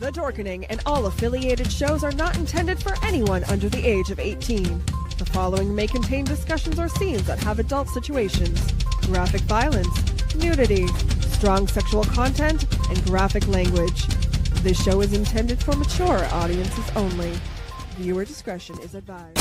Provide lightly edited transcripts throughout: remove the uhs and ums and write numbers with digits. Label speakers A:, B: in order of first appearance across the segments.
A: The Dorkening and all affiliated shows are not intended for anyone under the age of 18. The following may contain discussions or scenes that have adult situations, graphic violence, nudity, strong sexual content, and graphic language. This show is intended for mature audiences only. Viewer discretion is advised.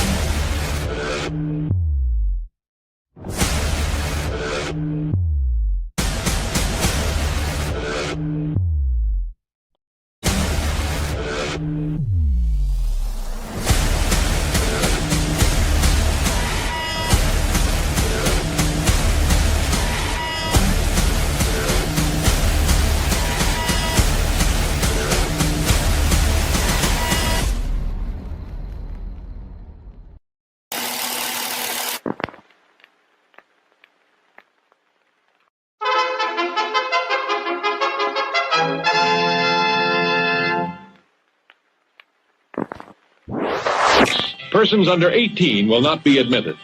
B: Persons under 18 will not be admitted.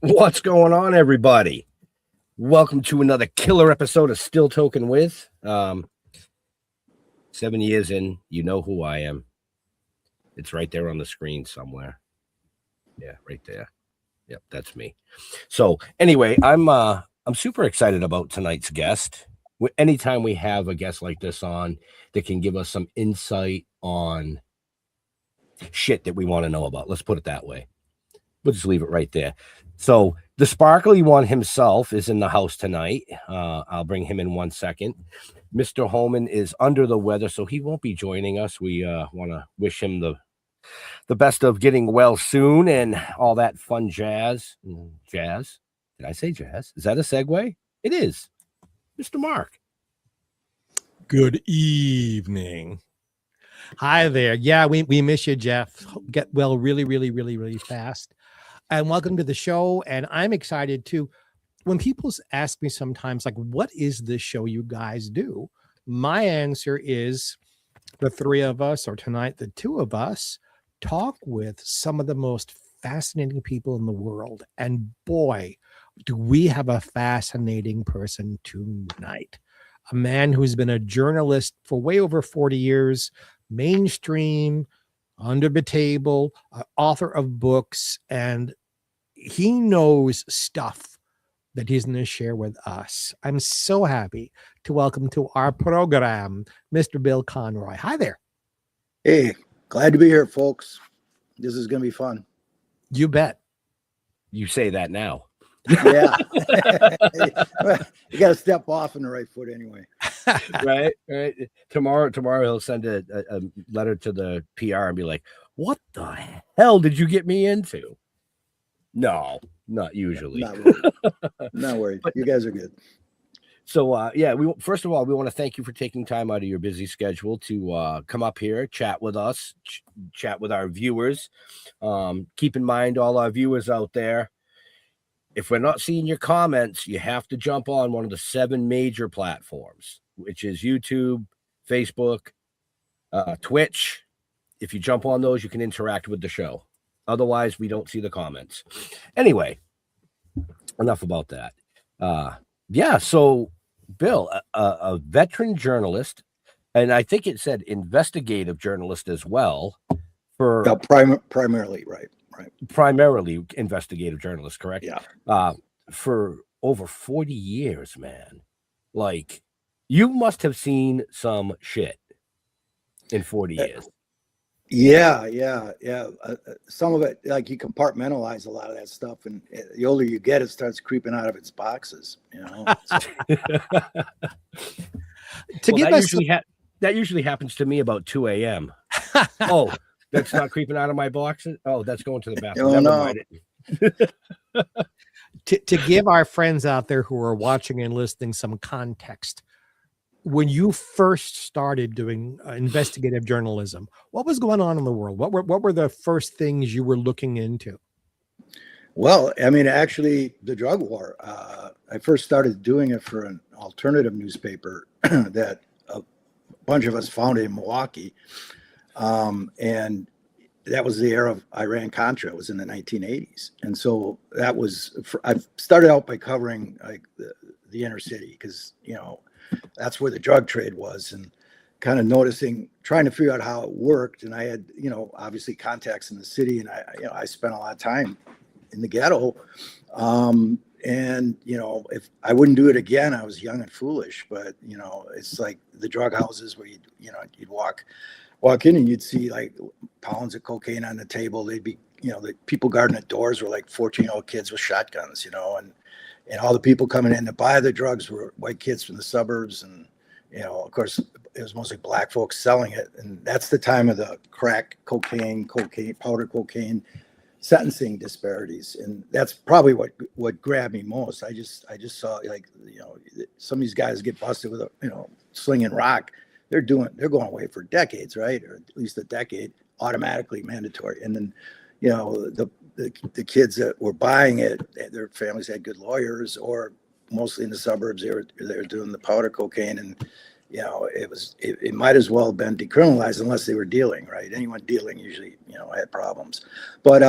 C: What's going on, everybody? Welcome to another killer episode of Still Toking With. 7 years in, you know who I am. It's right there on the screen somewhere. Yeah, right there. Yep, that's me. So anyway, I'm super excited about tonight's guest. Anytime we have a guest like this on that can give us some insight on shit that we want to know about. Let's put it that way. We'll just leave it right there. So the sparkly one himself is in the house tonight. I'll bring him in 1 second. Mr. Holman is under the weather, so he won't be joining us. We want to wish him the best of getting well soon and all that fun jazz. Jazz? Did I say jazz? Is that a segue? It is. Mr. Mark.
D: Good evening. Hi there. Yeah, we miss you, Jeff. Get well really fast. And welcome to the show. And I'm excited too. When people ask me sometimes, like, what is this show you guys do? My answer is the three of us, or tonight, the two of us, talk with some of the most fascinating people in the world. And boy, do we have a fascinating person tonight. A man who's been a journalist for way over 40 years, mainstream, under the table, author of books, and he knows stuff that he's going to share with us. I'm so happy to welcome to our program, Mr. Bill Conroy. Hi there.
E: Hey, glad to be here, folks. This is going to be fun.
D: You bet.
C: You say that now.
E: Yeah. You got to step off on the right foot anyway.
C: Right. Tomorrow he'll send a letter to the PR and be like, what the hell did you get me into? No, Not usually.
E: Not worried. Not worried. You guys are good.
C: So, yeah, first of all, we want to thank you for taking time out of your busy schedule to come up here, chat with us, chat with our viewers. Keep in mind, all our viewers out there, if we're not seeing your comments, you have to jump on one of the 7 major platforms, which is YouTube, Facebook, Twitch. If you jump on those, you can interact with the show. Otherwise, we don't see the comments. Anyway, enough about that. Yeah, so Bill, a veteran journalist, and I think it said investigative journalist as well. For
E: primarily, right.
C: Primarily investigative journalist, correct?
E: Yeah.
C: For over 40 years, man. Like, you must have seen some shit in 40 years.
E: Yeah. Some of it, like, you compartmentalize a lot of that stuff, and the older you get, it starts creeping out of its boxes. You know.
C: That usually happens to me about 2 a.m. Oh, that's not creeping out of my boxes. Oh, that's going to the bathroom.
E: Oh, no.
D: To give our friends out there who are watching and listening some context, when you first started doing investigative journalism, what was going on in the world? What were the first things you were looking into?
E: Well, I mean, actually, the drug war. I first started doing it for an alternative newspaper that a bunch of us founded in Milwaukee, and that was the era of Iran-Contra. It was in the 1980s, and so that was. I started out by covering like the inner city because that's where the drug trade was, and kind of trying to figure out how it worked. And I had, obviously contacts in the city, and I spent a lot of time in the ghetto. And if I wouldn't do it again, I was young and foolish, but it's like the drug houses where you'd walk in and you'd see like pounds of cocaine on the table. They'd be, the people guarding the doors were like 14-year-old kids with shotguns, and all the people coming in to buy the drugs were white kids from the suburbs. And, of course, it was mostly black folks selling it. And that's the time of the crack, cocaine, powder cocaine sentencing disparities. And that's probably what grabbed me most. I just saw, like, some of these guys get busted with slinging rock. They're going away for decades, right? Or at least a decade, automatically mandatory. And then, the kids that were buying it, their families had good lawyers, or mostly in the suburbs, they were doing the powder cocaine, and it might as well have been decriminalized unless they were dealing, right? Anyone dealing usually had problems. But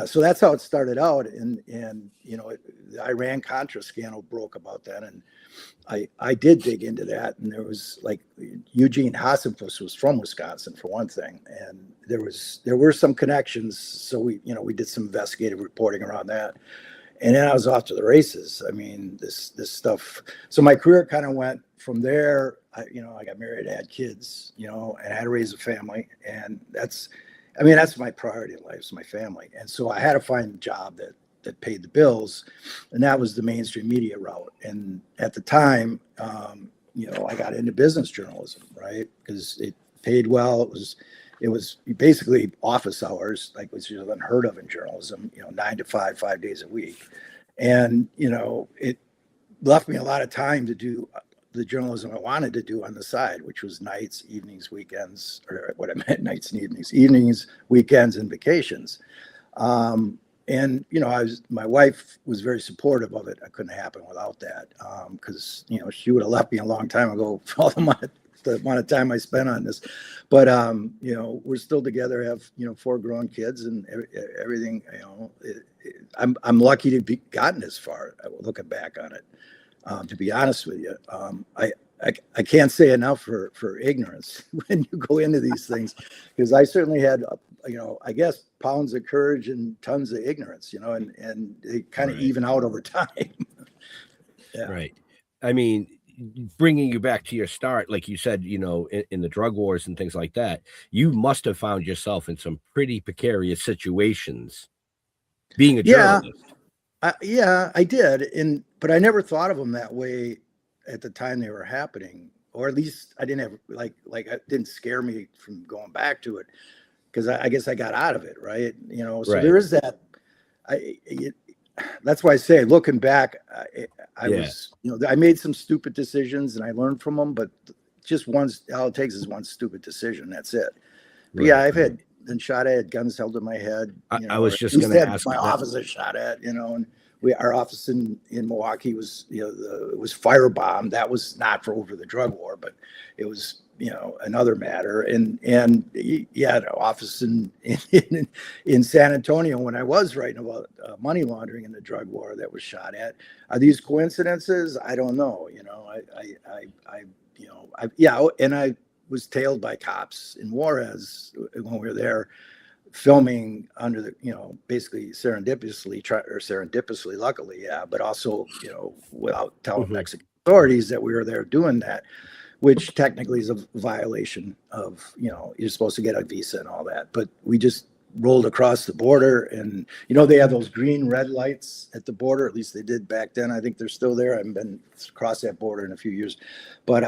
E: so that's how it started out, and the Iran-Contra scandal broke about that, and I did dig into that, and there was like Eugene Hassenfuss was from Wisconsin for one thing, and there were some connections, so we did some investigative reporting around that, and then I was off to the races. I mean, this stuff. So my career kind of went from there. I got married, I had kids, and I had to raise a family, and that's my priority in life, is my family, and so I had to find a job that paid the bills, and that was the mainstream media route. And at the time, I got into business journalism, right? Because it paid well. It was basically office hours, like, which is unheard of in journalism, 9 to 5, 5 days a week. And, it left me a lot of time to do the journalism I wanted to do on the side, which was nights, evenings, weekends, or what I meant, nights and evenings, weekends, and vacations. And, my wife was very supportive of it. I couldn't happen without that, because, she would have left me a long time ago for all the amount of time I spent on this. But, we're still together, have, 4 grown kids and everything. I'm lucky to be gotten this far, looking back on it, to be honest with you. I can't say enough for ignorance when you go into these things, because I certainly had, I guess, pounds of courage and tons of ignorance, and they kind of even out over time. Yeah.
C: Right. I mean, bringing you back to your start, like you said, in the drug wars and things like that, you must have found yourself in some pretty precarious situations being a journalist.
E: Yeah, I did. But I never thought of them that way at the time they were happening, or at least I didn't have like it didn't scare me from going back to it, because I guess I got out of it, right? So right. There is that. that's why I say, looking back, I
C: Yeah.
E: was, I made some stupid decisions and I learned from them, but just all it takes is one stupid decision. That's it. But yeah, I've been shot at, had guns held to my head.
C: I was just going to ask
E: my
C: that.
E: office shot at, and our office in Milwaukee was, it was firebombed. That was not for over the drug war, but it was, another matter. And yeah, the office in San Antonio, when I was writing about money laundering in the drug war that was shot at. Are these coincidences? I don't know. And I was tailed by cops in Juarez when we were there filming under the, basically serendipitously, luckily, yeah, but also, without telling Mexican authorities that we were there doing that, which technically is a violation of, you're supposed to get a visa and all that. But we just rolled across the border and, they have those green red lights at the border. At least they did back then. I think they're still there. I haven't been across that border in a few years, but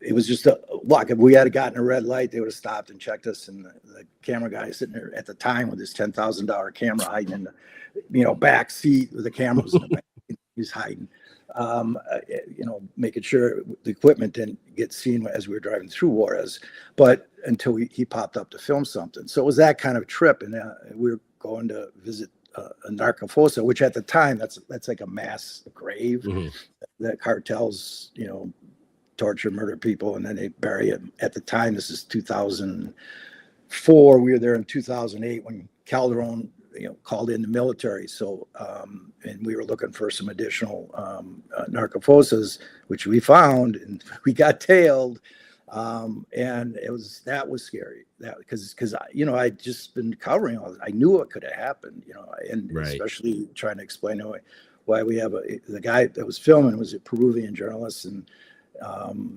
E: it was just a luck. If we had gotten a red light, they would have stopped and checked us. And the camera guy sitting there at the time with his $10,000 camera hiding in the, back seat with the cameras in the back. He's hiding, making sure the equipment didn't get seen as we were driving through Juarez, but until he popped up to film something. So it was that kind of trip. And we were going to visit a narcofosa, which at the time, that's like a mass grave that cartels, torture, murder people, and then they bury them. At the time, this is 2004. We were there in 2008 when Calderon, called in the military. So, and we were looking for some additional narcofosas, which we found, and we got tailed. And that was scary. That because I'd just been covering all this. I knew what could have happened, and especially trying to explain why we have the guy that was filming was a Peruvian journalist, and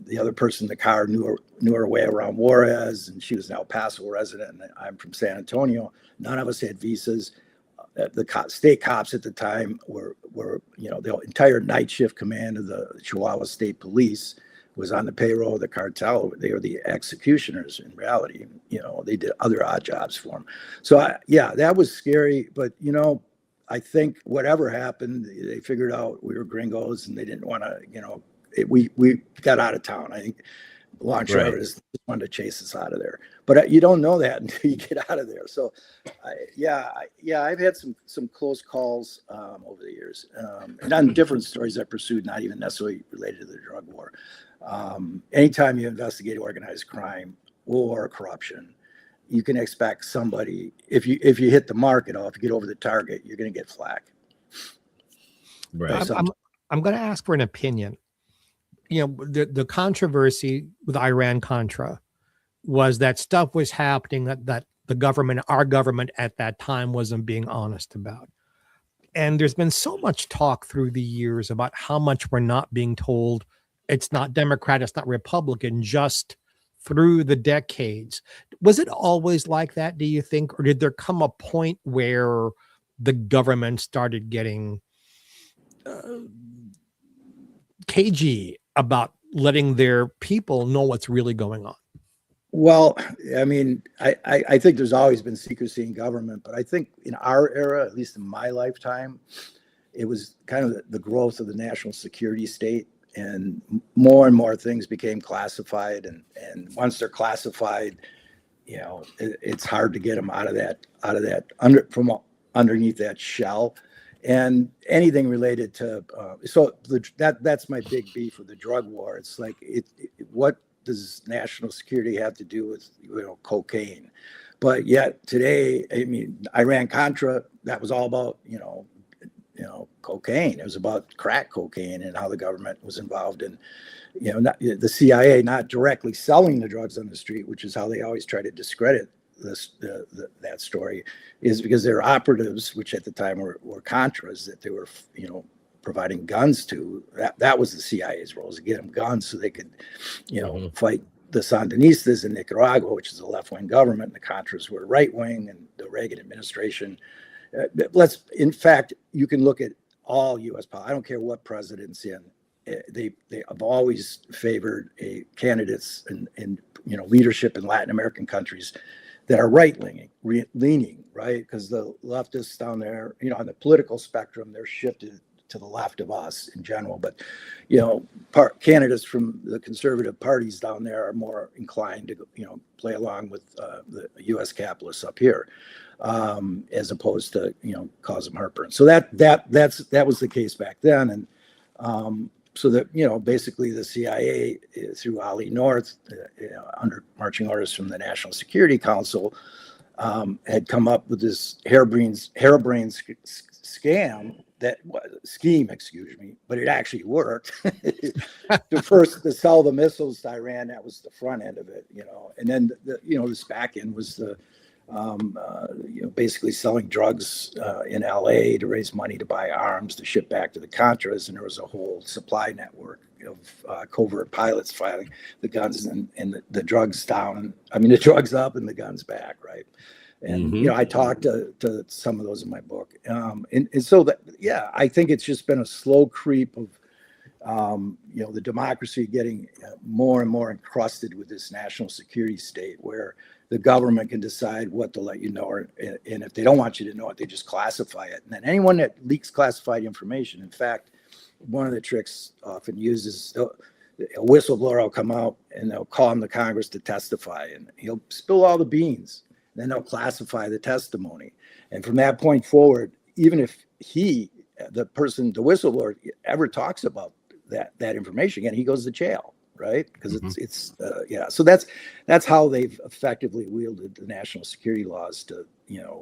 E: the other person in the car knew her way around Juarez, and she was an El Paso resident, and I'm from San Antonio. None of us had visas. The state cops at the time were the entire night shift command of the Chihuahua State Police was on the payroll of the cartel. They were the executioners in reality. They did other odd jobs for them. So that was scary. But I think whatever happened, they figured out we were gringos, and they didn't want to. We got out of town. I think long short is just wanted to chase us out of there. But you don't know that until you get out of there. So, I've had some close calls over the years, and on different stories I pursued, not even necessarily related to the drug war. Anytime you investigate organized crime or corruption, you can expect somebody, if you hit the mark at all, if you get over the target, you're going to get flack.
C: Right.
D: I'm going to ask for an opinion. The controversy with Iran-Contra was that stuff was happening that our government at that time wasn't being honest about. And there's been so much talk through the years about how much we're not being told. It's not Democrat, it's not Republican, just through the decades. Was it always like that, do you think? Or did there come a point where the government started getting cagey about letting their people know what's really going on?
E: Well, I mean, I think there's always been secrecy in government, but I think in our era, at least in my lifetime, it was kind of the growth of the national security state, and more things became classified, and once they're classified, it's hard to get them out of that from underneath that shell. And anything related to that's my big beef with the drug war. It's like what does national security have to do with cocaine? But yet today, I mean, Iran-Contra, that was all about cocaine. It was about crack cocaine and how the government was involved in the CIA not directly selling the drugs on the street, which is how they always try to discredit that story, is because they're operatives, which at the time were Contras that they were providing guns to. That was the CIA's role, is to get them guns so they could fight the Sandinistas in Nicaragua, which is a left-wing government, and the Contras were right-wing, and the Reagan administration. In fact, you can look at all U.S. politics. I don't care what president's in. They have always favored candidates in leadership in Latin American countries that are leaning, right? Because the leftists down there, on the political spectrum, they're shifted to the left of us in general. But, candidates from the conservative parties down there are more inclined to, play along with the U.S. capitalists up here, as opposed to, cause them heartburn. So that was the case back then. And so that, basically the CIA through Ali North, under marching orders from the National Security Council, had come up with this harebrained scheme, but it actually worked. To sell the missiles to Iran, that was the front end of it, and then this back end was the basically selling drugs in LA to raise money to buy arms to ship back to the Contras, and there was a whole supply network of covert pilots filing the guns and the drugs down. The drugs up and the guns back, right? And I talked to some of those in my book, and so that I think it's just been a slow creep of the democracy getting more and more encrusted with this national security state, where the government can decide what to let you know, and if they don't want you to know it, they just classify it. And then anyone that leaks classified information, in fact, one of the tricks often used is a whistleblower will come out and they'll call him to Congress to testify, and he'll spill all the beans. Then they'll classify the testimony. And from that point forward, even if the whistleblower ever talks about that information again, he goes to jail, right? Because so that's how they've effectively wielded the national security laws to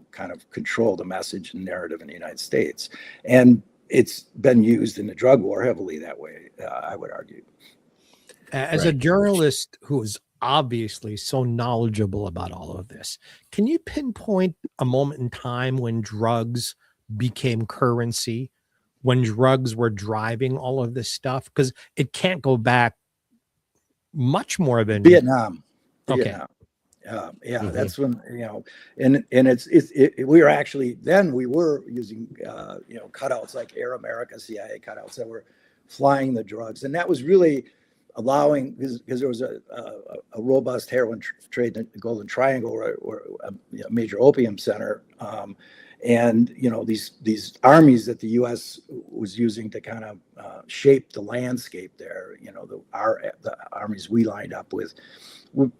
E: kind of control the message and narrative in the United States. And it's been used in the drug war heavily that way, I would argue.
D: As a journalist who is obviously so knowledgeable about all of this, can you pinpoint a moment in time when drugs became currency, when drugs were driving all of this stuff? Because it can't go back much more than
E: Vietnam.
D: Okay.
E: That's when, and we were actually, then we were using cutouts like Air America, CIA cutouts that were flying the drugs, and that was really allowing, because there was a robust heroin trade in the Golden Triangle, or a major opium center, and these armies that the U.S. was using to kind of shape the landscape there. The armies we lined up with,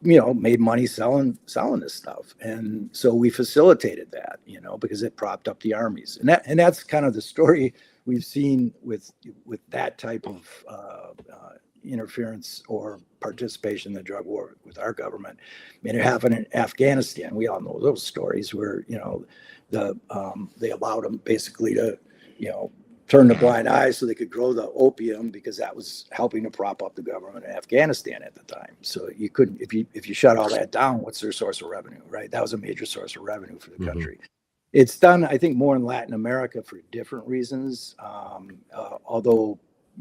E: made money selling this stuff, and so we facilitated that, because it propped up the armies, and that's kind of the story we've seen with that type of interference or participation in the drug war with our government. It happened in Afghanistan. We all know those stories where they allowed them basically to turn the blind eye so they could grow the opium, because that was helping to prop up the government in Afghanistan at the time. So you couldn't, if you shut all that down, what's their source of revenue, right? That was a major source of revenue for the country. It's done, I think, more in Latin America for different reasons, although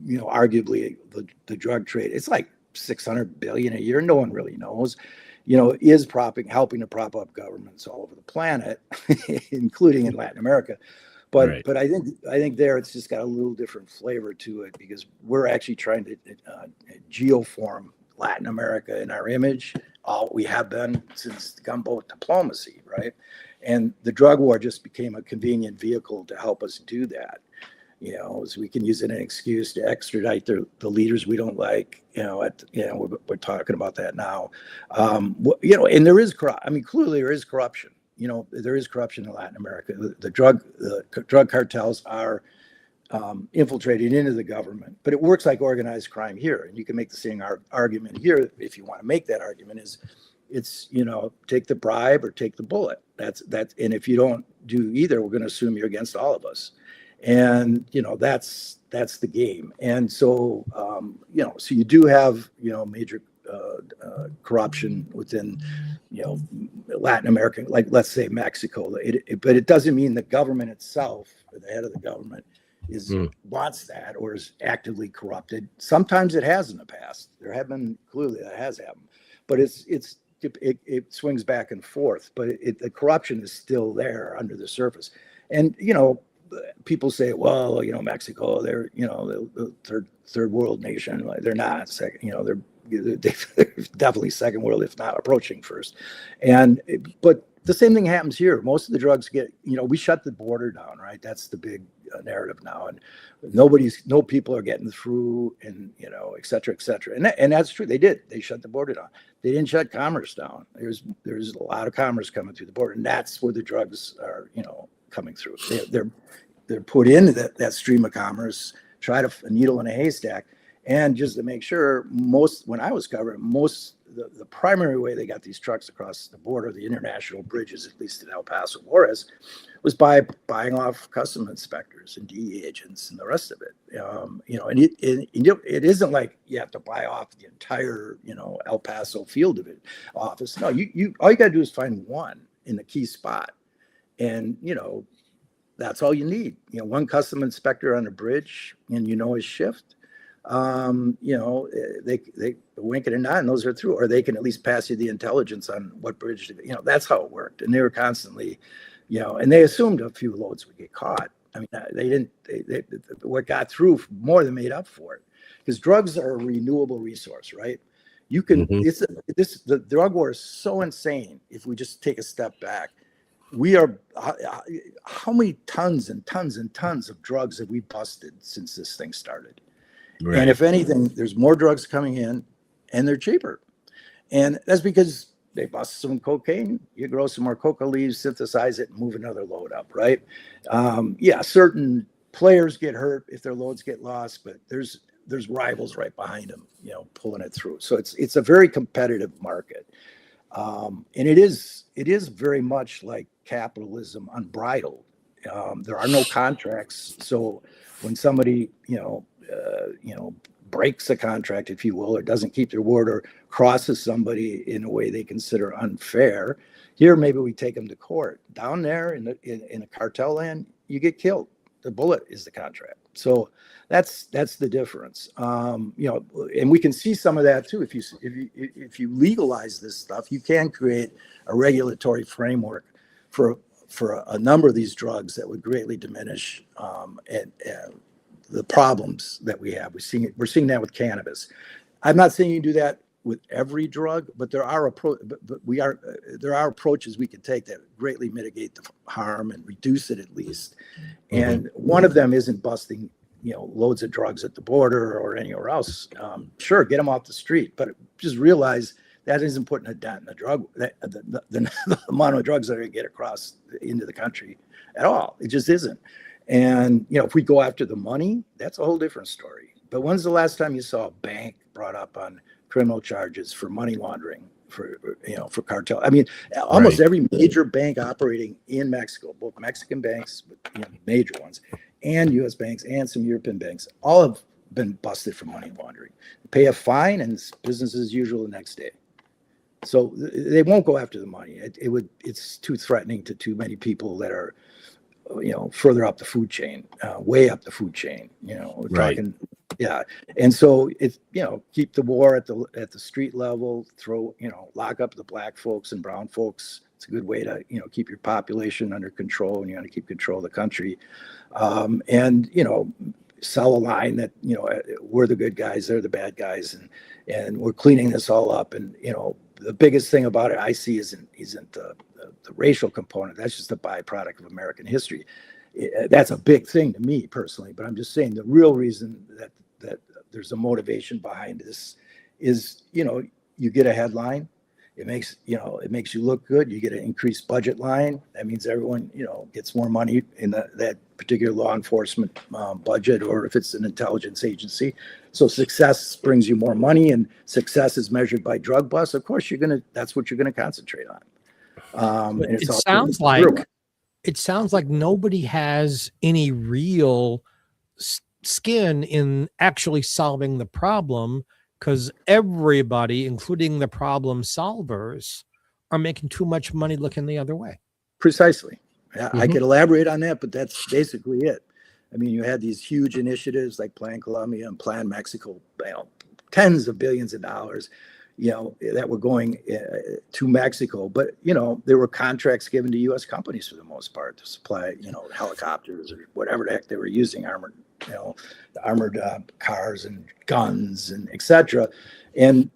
E: arguably the drug trade, it's like 600 billion a year. No one really knows, is helping to prop up governments all over the planet, including in Latin America. But
C: Right.
E: but I think there it's just got a little different flavor to it, because we're actually trying to geoform Latin America in our image. We have been since gunboat diplomacy, right? And the drug war just became a convenient vehicle to help us do that. So we can use it as an excuse to extradite the leaders we don't like. We're talking about that now. And there is clearly there is corruption. There is corruption in Latin America. The drug cartels are infiltrating into the government, but it works like organized crime here. And you can make the same argument here if you want to make that argument. It's take the bribe or take the bullet. That's and if you don't do either, we're going to assume you're against all of us. And that's the game. And so so you do have major corruption within Latin American, like let's say Mexico. But it doesn't mean the government itself, or the head of the government, wants that or is actively corrupted. Sometimes it has in the past. There have been, clearly that has happened, but it swings back and forth. But the corruption is still there under the surface. And people say, well, Mexico, they're the third world nation. They're not. They're they're definitely second world, if not approaching first. But the same thing happens here. Most of the drugs get, we shut the border down, right? That's the big narrative now, and no people are getting through, and et cetera, et cetera. And that's true. They shut the border down. They didn't shut commerce down. There's a lot of commerce coming through the border, and that's where the drugs are, coming through. They're put into that stream of commerce, try to a needle in a haystack. And just to make sure, when I was covering, the primary way they got these trucks across the border, the international bridges, at least in El Paso, Juarez, was by buying off customs inspectors and DEA agents and the rest of it. And it isn't like you have to buy off the entire, El Paso field of it office. No, you all you got to do is find one in the key spot, and that's all you need. One customs inspector on a bridge, and his shift. They wink at a nod and those are through, or they can at least pass you the intelligence on what bridge that's how it worked. And they were constantly, and they assumed a few loads would get caught. I mean, what got through more than made up for it, because drugs are a renewable resource, right? You can, the drug war is so insane. If we just take a step back, how many tons and tons and tons of drugs have we busted since this thing started? Right. And if anything, there's more drugs coming in, and they're cheaper. And that's because they bust some cocaine, you grow some more coca leaves, synthesize it, and move another load up, right? Certain players get hurt if their loads get lost, but there's rivals right behind them, pulling it through. So it's a very competitive market. And it is very much like capitalism unbridled. There are no contracts. So when somebody, breaks a contract, if you will, or doesn't keep their word, or crosses somebody in a way they consider unfair, here maybe we take them to court. Down there in a cartel land, you get killed. The bullet is the contract. So that's the difference. And we can see some of that too. If you legalize this stuff, you can create a regulatory framework for a number of these drugs that would greatly diminish the problems that we have. We're seeing that with cannabis. I'm not saying you do that with every drug, but there are approaches we can take that greatly mitigate the harm and reduce it at least. And one of them isn't busting, loads of drugs at the border or anywhere else. Sure, get them off the street, but just realize that isn't putting a dent in the drug, the amount of drugs that are going to get across into the country at all. It just isn't. And, if we go after the money, that's a whole different story. But when's the last time you saw a bank brought up on criminal charges for money laundering, for cartel? I mean, almost every major bank operating in Mexico, both Mexican banks, major ones, and U.S. banks and some European banks, all have been busted for money laundering. Pay a fine and it's business as usual the next day. So they won't go after the money. It's too threatening to too many people that are, further up the food chain, way up the food chain. We're talking, And so it's keep the war at the street level. Lock up the black folks and brown folks. It's a good way to keep your population under control, and you want to keep control of the country. And sell a line that we're the good guys, they're the bad guys, and we're cleaning this all up. And the biggest thing about it I see isn't the racial component. That's just a byproduct of American history. That's a big thing to me personally, but I'm just saying the real reason that there's a motivation behind this is, you get a headline, it makes you look good. You get an increased budget line. That means everyone, gets more money in that particular law enforcement budget, or if it's an intelligence agency. So success brings you more money, and success is measured by drug busts. Of course, that's what you're going to concentrate on. And
D: it sounds like nobody has any real skin in actually solving the problem, because everybody, including the problem solvers, are making too much money looking the other way.
E: Precisely. I could elaborate on that, but that's basically it. I mean, you had these huge initiatives like Plan Colombia and Plan Mexico, tens of billions of dollars, that were going to Mexico. But, there were contracts given to U.S. companies for the most part to supply, helicopters or whatever the heck they were using, armored the armored cars and guns and etc. And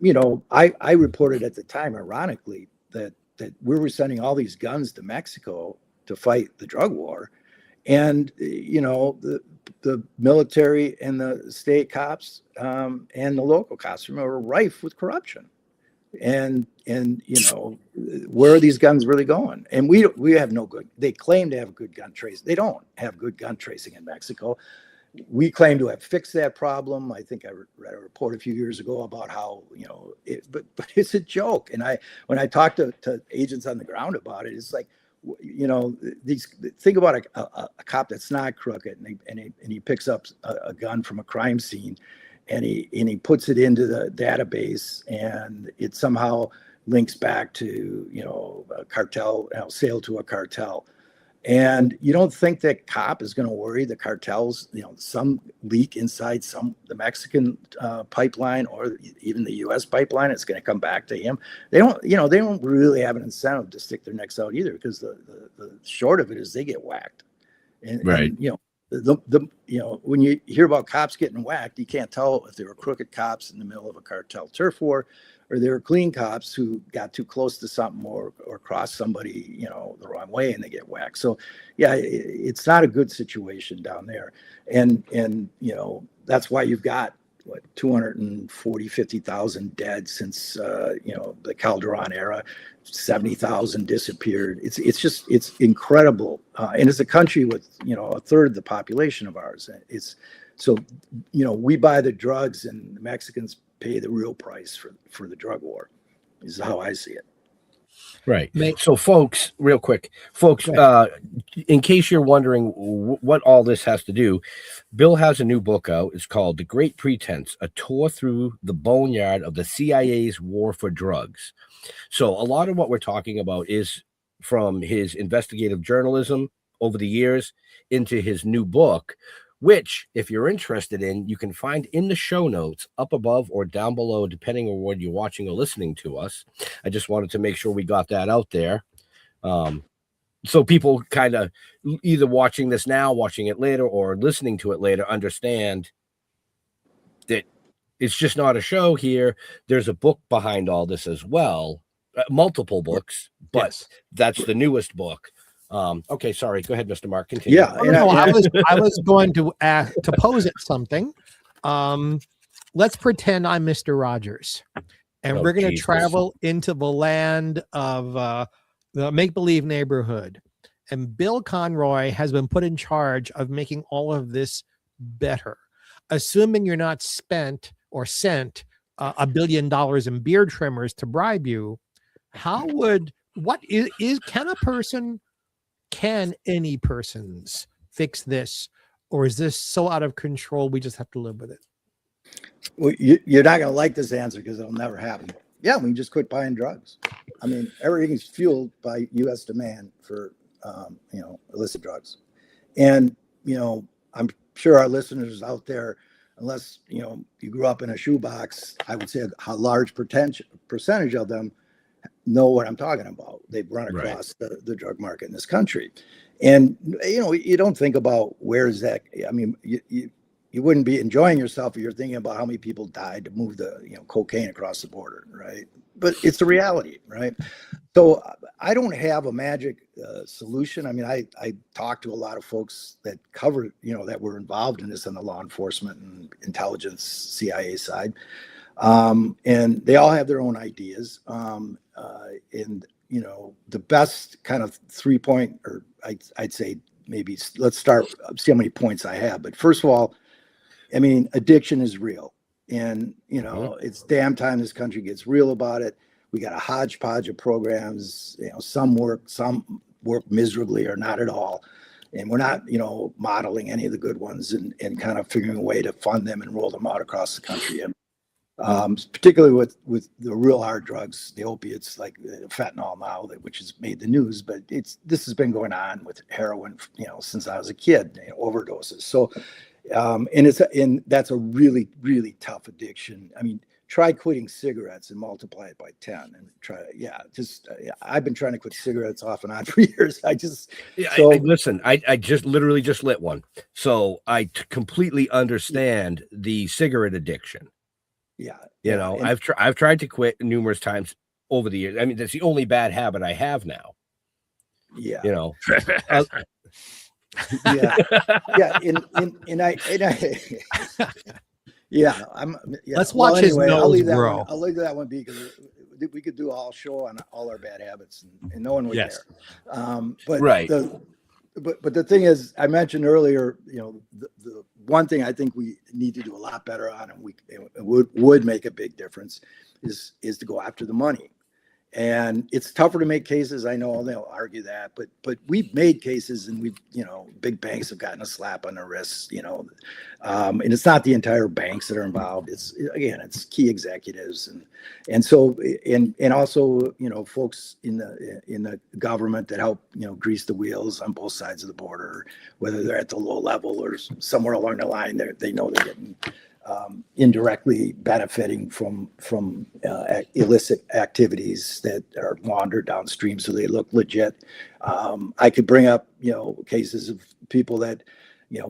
E: I reported at the time, ironically, that we were sending all these guns to Mexico to fight the drug war, and the military and the state cops and the local cops were rife with corruption. And where are these guns really going? And we have no good. They claim to have good gun tracing. They don't have good gun tracing in Mexico. We claim to have fixed that problem. I think I read a report a few years ago about how but it's a joke. And when I talk to agents on the ground about it, it's like, think about a cop that's not crooked and he picks up a gun from a crime scene. And he puts it into the database, and it somehow links back to a cartel, sale to a cartel. And you don't think that cop is going to worry the cartels, some leak inside the Mexican pipeline or even the U.S. pipeline, it's going to come back to him. They don't really have an incentive to stick their necks out either, because the short of it is they get whacked.
C: Right.
E: When you hear about cops getting whacked, you can't tell if they were crooked cops in the middle of a cartel turf war, or they were clean cops who got too close to something or crossed somebody, the wrong way, and they get whacked. So, yeah, it's not a good situation down there, and that's why you've got 50,000 dead since the Calderon era. 70,000 disappeared. It's incredible, and it's a country with a third of the population of ours. We buy the drugs, and the Mexicans pay the real price for the drug war. Is how I see it.
C: Right. So, folks, real quick, in case you're wondering what all this has to do, Bill has a new book out. It's called The Great Pretense, A Tour Through the Boneyard of the CIA's War for Drugs. So a lot of what we're talking about is from his investigative journalism over the years into his new book, which, if you're interested in, you can find in the show notes up above or down below, depending on when you're watching or listening to us. I just wanted to make sure we got that out there. So people kind of either watching this now, watching it later, or listening to it later understand that it's just not a show here. There's a book behind all this as well, multiple books, but yes, that's the newest book. Okay, sorry. Go ahead, Mr. Mark. Continue.
E: Yeah,
D: I was going to pose it something. Let's pretend I'm Mr. Rogers, and we're going to travel into the land of the make-believe neighborhood. And Bill Conroy has been put in charge of making all of this better. Assuming you're not sent $1 billion in beard trimmers to bribe you, can any persons fix this, or is this so out of control we just have to live with it?
E: Well, you're not going to like this answer because it'll never happen. Yeah, we can just quit buying drugs. I mean, everything's fueled by U.S. demand for illicit drugs, and I'm sure our listeners out there, unless you grew up in a shoebox, I would say a large percentage of them know what I'm talking about. They've run across the drug market in this country, and you don't think about where is that. I mean, you wouldn't be enjoying yourself if you're thinking about how many people died to move the cocaine across the border, right? But it's the reality, right? So I don't have a magic solution. I mean, I talked to a lot of folks that cover, that were involved in this on the law enforcement and intelligence CIA side, and they all have their own ideas. And the best kind of 3-point, or I'd say maybe let's start, see how many points I have. But first of all, I mean, addiction is real. And, it's damn time this country gets real about it. We got a hodgepodge of programs, some work miserably or not at all. And we're not, modeling any of the good ones and kind of figuring a way to fund them and roll them out across the country. And particularly with the real hard drugs, the opiates like fentanyl now, which has made the news, but this has been going on with heroin, since I was a kid, overdoses. So, and that's a really, really tough addiction. I mean, try quitting cigarettes and multiply it by 10 and I've been trying to quit cigarettes off and on for years.
C: Listen, I just literally just lit one. So I completely understand the cigarette addiction. I've tried to quit numerous times over the years. I mean, that's the only bad habit I have now.
E: Yeah.
D: Let's watch his nose
E: I'll leave
D: grow.
E: I'll leave that one because we could do a whole show on all our bad habits and no one would care. But the thing is, I mentioned earlier, the one thing I think we need to do a lot better on, and would make a big difference, is to go after the money. And it's tougher to make cases. I know they'll argue that, but we've made cases, and big banks have gotten a slap on the wrists, and it's not the entire banks that are involved. It's key executives and also, folks in the government that help, grease the wheels on both sides of the border, whether they're at the low level or somewhere along the line, they know they're getting indirectly benefiting from illicit activities that are laundered downstream, so they look legit. I could bring up cases of people that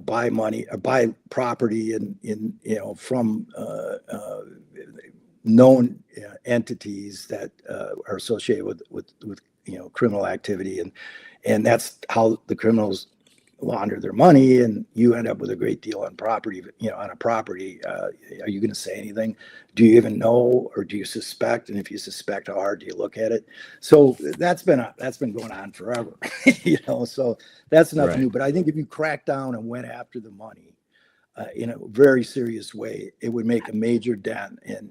E: buy money or buy property from known entities that are associated with criminal activity, and that's how the criminals launder their money, and you end up with a great deal on property. On a property, are you going to say anything? Do you even know, or do you suspect? And if you suspect, how hard do you look at it? So that's been going on forever. So that's nothing new. But I think if you crack down and went after the money in a very serious way, it would make a major dent in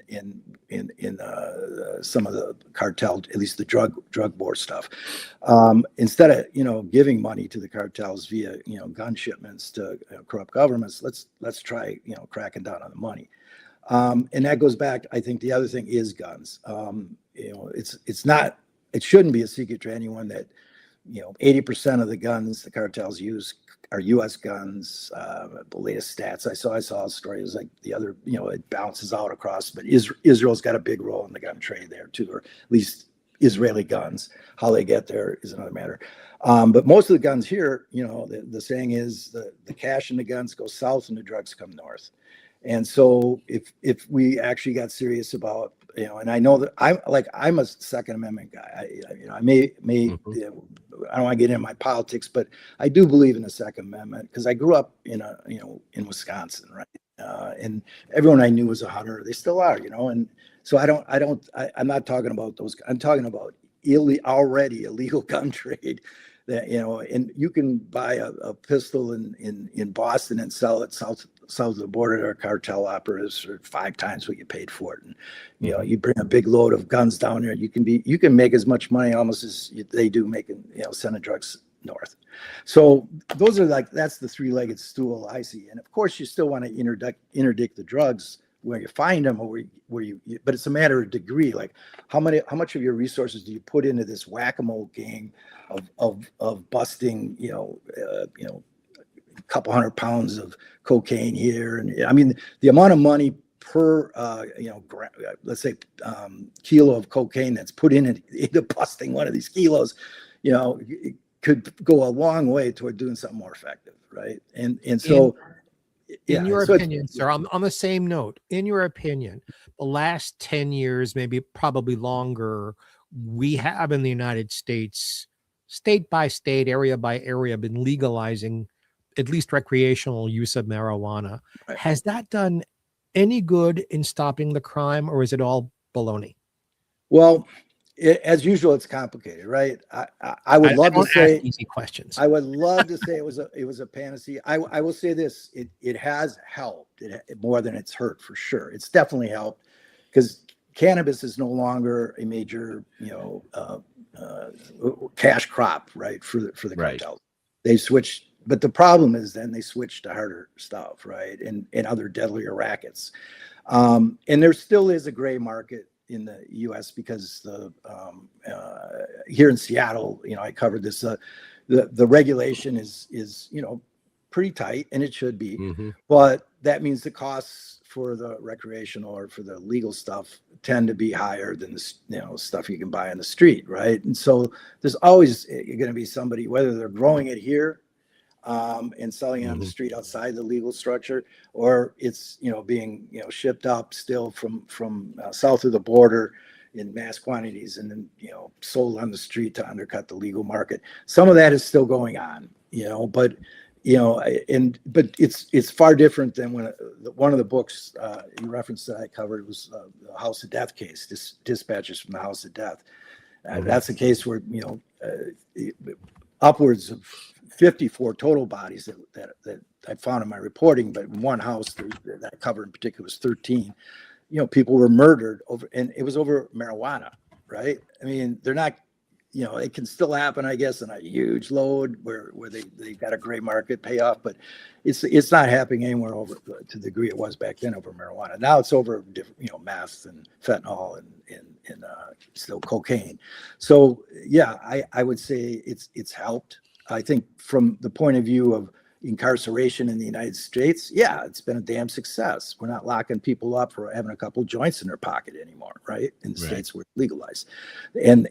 E: some of the cartel, at least the drug war stuff. Instead of giving money to the cartels via gun shipments to corrupt governments, let's try cracking down on the money. And that goes back. I think the other thing is guns. It shouldn't be a secret to anyone that 80% of the guns the cartels use are U.S. guns. The latest stats I saw a story. It was like the other, it bounces out across, but Israel's got a big role in the gun trade there too, or at least Israeli guns. How they get there is another matter. But most of the guns here, the saying is the cash in the guns go south and the drugs come north. And so if we actually got serious about, and I know that I'm a Second Amendment guy. I may I don't want to get into my politics, but I do believe in the Second Amendment because I grew up in Wisconsin, right? And everyone I knew was a hunter. They still are, and so I'm not talking about those. I'm talking about already illegal gun trade that, and you can buy a pistol in Boston and sell it south of the border to our cartel operatives for 5 times what you paid for it. And, you bring a big load of guns down there, you can make as much money almost as they do making, sending drugs north. So those are that's the 3-legged stool I see. And of course you still want to interdict the drugs where you find them, or where you but it's a matter of degree. Like how much of your resources do you put into this whack-a-mole game of busting, a couple 100 pounds of cocaine here. And I mean, the amount of money per, let's say, kilo of cocaine that's put into busting one of these kilos, it could go a long way toward doing something more effective. Right. And so,
D: in your opinion, sir, on the same note, in your opinion, the last 10 years, maybe probably longer, we have in the United States, state by state, area by area, been legalizing at least recreational use of marijuana. Right. Has that done any good in stopping the crime, or is it all baloney?
E: Well, as usual, it's complicated, right? I would love to say
D: easy questions.
E: I would love to say it was a panacea. I will say this: it has helped more than it's hurt, for sure. It's definitely helped because cannabis is no longer a major, cash crop, right, for the cartels. They switched. But the problem is then they switch to harder stuff, right? And other deadlier rackets. And there still is a gray market in the U.S. because here in Seattle, I covered this, the regulation is pretty tight, and it should be. Mm-hmm. But that means the costs for the recreational or for the legal stuff tend to be higher than the stuff you can buy on the street, right? And so there's always going to be somebody, whether they're growing it here and selling it on the street outside the legal structure, or it's being shipped up still from south of the border in mass quantities and then sold on the street to undercut the legal market. Some of that is still going on, but it's far different than when one of the books you referenced that I covered was the House of Death case, Dispatches from the House of Death. That's a case where upwards of 54 total bodies that I found in my reporting, but in one house that I covered in particular was 13. People were murdered over, and it was over marijuana, right? I mean, they're not, it can still happen, I guess, in a huge load where they got a gray market payoff, but it's not happening anywhere over to the degree it was back then over marijuana. Now it's over different, meth and fentanyl and still cocaine. So yeah, I would say it's helped. I think from the point of view of incarceration in the United States, yeah, it's been a damn success. We're not locking people up for having a couple joints in their pocket anymore, right? In the states where it's legalized, and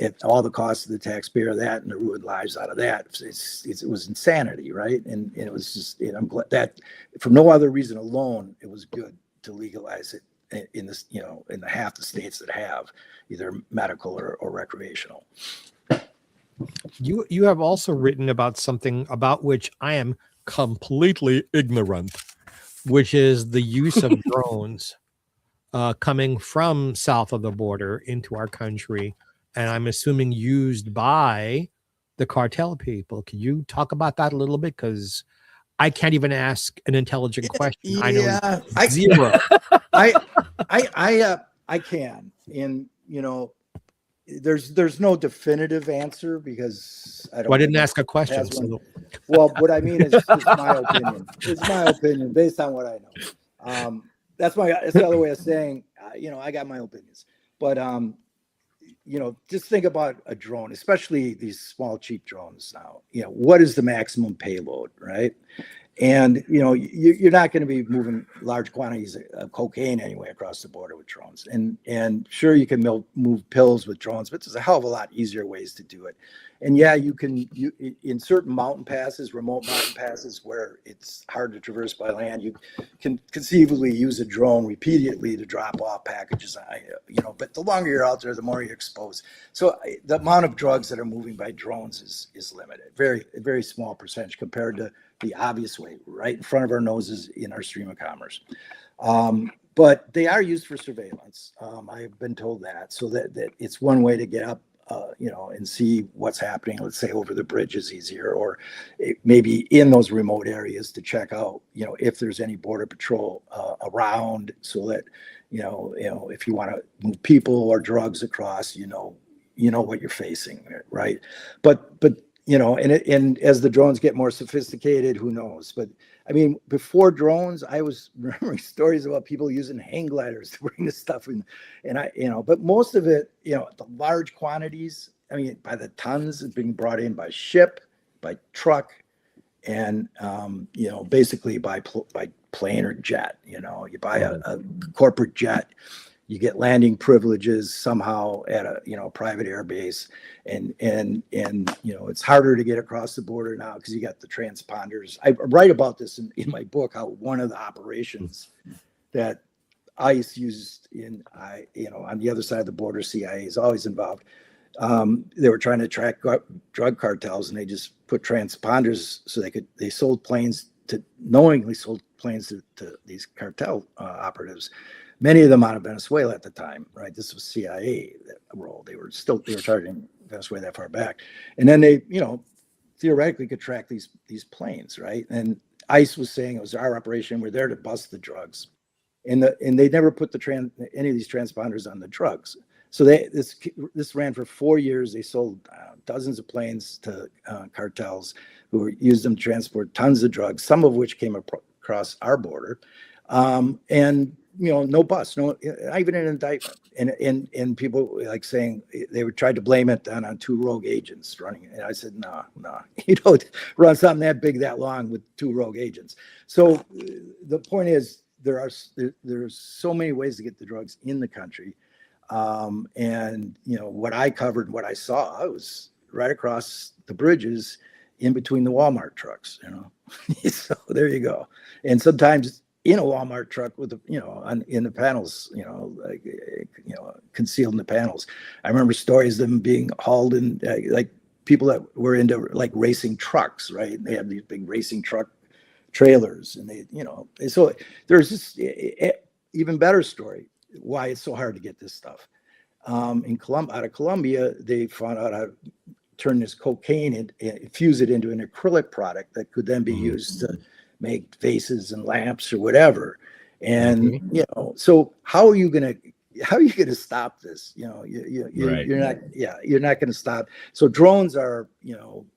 E: at all the cost of the taxpayer of that and the ruined lives out of that, it was insanity, right? And it was just, I'm glad that for no other reason alone, it was good to legalize it in this, in the half the states that have either medical or recreational.
D: You have also written about something about which I am completely ignorant, which is the use of drones coming from south of the border into our country, and I'm assuming used by the cartel people. Can you talk about that a little bit? Because I can't even ask an intelligent question. I know zero.
E: I can, and there's no definitive answer because I don't.
D: Well, I didn't ask a question.
E: Well, what I mean is my opinion. It's my opinion based on what I know. That's the other way of saying, I got my opinions. But just think about a drone, especially these small, cheap drones now. What is the maximum payload, right? And you're not going to be moving large quantities of cocaine anyway across the border with drones. And sure, you can move pills with drones, but there's a hell of a lot easier ways to do it. And yeah, you in certain mountain passes, remote mountain passes where it's hard to traverse by land, you can conceivably use a drone repeatedly to drop off packages. But the longer you're out there, the more you're exposed. So the amount of drugs that are moving by drones is limited, very, very small percentage compared to the obvious way, right in front of our noses in our stream of commerce. But they are used for surveillance. I've been told that, so that it's one way to get up, and see what's happening. Let's say over the bridge is easier, or maybe in those remote areas to check out, if there's any border patrol around, so that if you want to move people or drugs across, you know what you're facing, right? But and as the drones get more sophisticated, who knows? But I mean, before drones, I was remembering stories about people using hang gliders to bring this stuff in, and but most of it, the large quantities, I mean, by the tons, is being brought in by ship, by truck, and basically by plane or jet. You buy a corporate jet. You get landing privileges somehow at a private air base, and it's harder to get across the border now because you got the transponders. I write about this in my book, how one of the operations that ICE used on the other side of the border, CIA is always involved. They were trying to track drug cartels, and they just put transponders so they knowingly sold planes to these cartel operatives. Many of them out of Venezuela at the time, right? This was CIA role. They were targeting Venezuela that far back, and then they, theoretically could track these planes, right? And ICE was saying it was our operation. We're there to bust the drugs, and they never put any of these transponders on the drugs. So this ran for 4 years. They sold dozens of planes to cartels who used them to transport tons of drugs, some of which came across our border, and no bust, not even an indictment. And people like saying they tried to blame it on two rogue agents running. And I said, no, you don't run something that big that long with two rogue agents. So the point is, there's so many ways to get the drugs in the country. And what I covered, what I saw, I was right across the bridges in between the Walmart trucks, so there you go. And sometimes in a Walmart truck with in the panels, concealed in the panels. I remember stories of them being hauled in, like people that were into like racing trucks, right? They have these big racing truck trailers, and so there's this even better story why it's so hard to get this stuff. Out of Colombia, they found out how to turn this cocaine and fuse it into an acrylic product that could then be used to make vases and lamps or whatever. And so how are you gonna stop this? You're not gonna stop. So drones are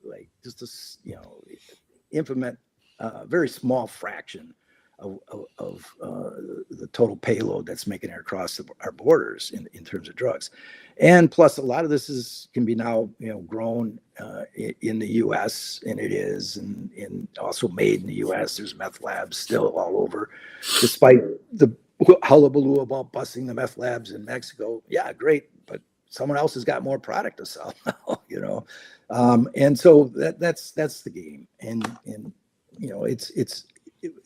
E: like just a implement very small fraction of the total payload that's making it across our borders in terms of drugs. And plus, a lot of this can be now grown in the U.S. and it is, and also made in the U.S. There's meth labs still all over, despite the hullabaloo about busting the meth labs in Mexico. Yeah, great, but someone else has got more product to sell now, and so that's the game. And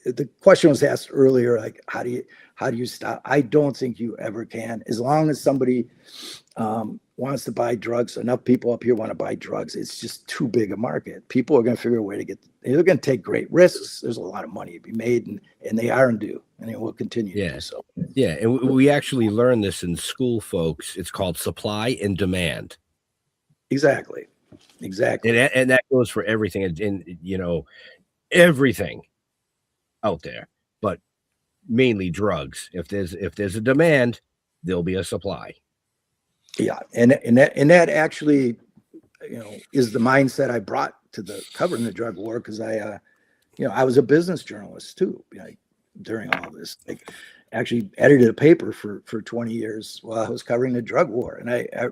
E: the question was asked earlier, like how do you stop? I don't think you ever can, as long as somebody wants to buy drugs. Enough people up here want to buy drugs. It's just too big a market. People are going to figure a way to they're going to take great risks. There's a lot of money to be made, and they are and do, and they will continue to do so.
C: Yeah, and we actually learn this in school, folks. It's called supply and demand.
E: Exactly.
C: And that goes for everything, and everything out there, but mainly drugs. If there's a demand, there'll be a supply.
E: Yeah, and that actually, is the mindset I brought to covering the drug war, because I was a business journalist too, during all this. Like, actually edited a paper for 20 years while I was covering the drug war, and I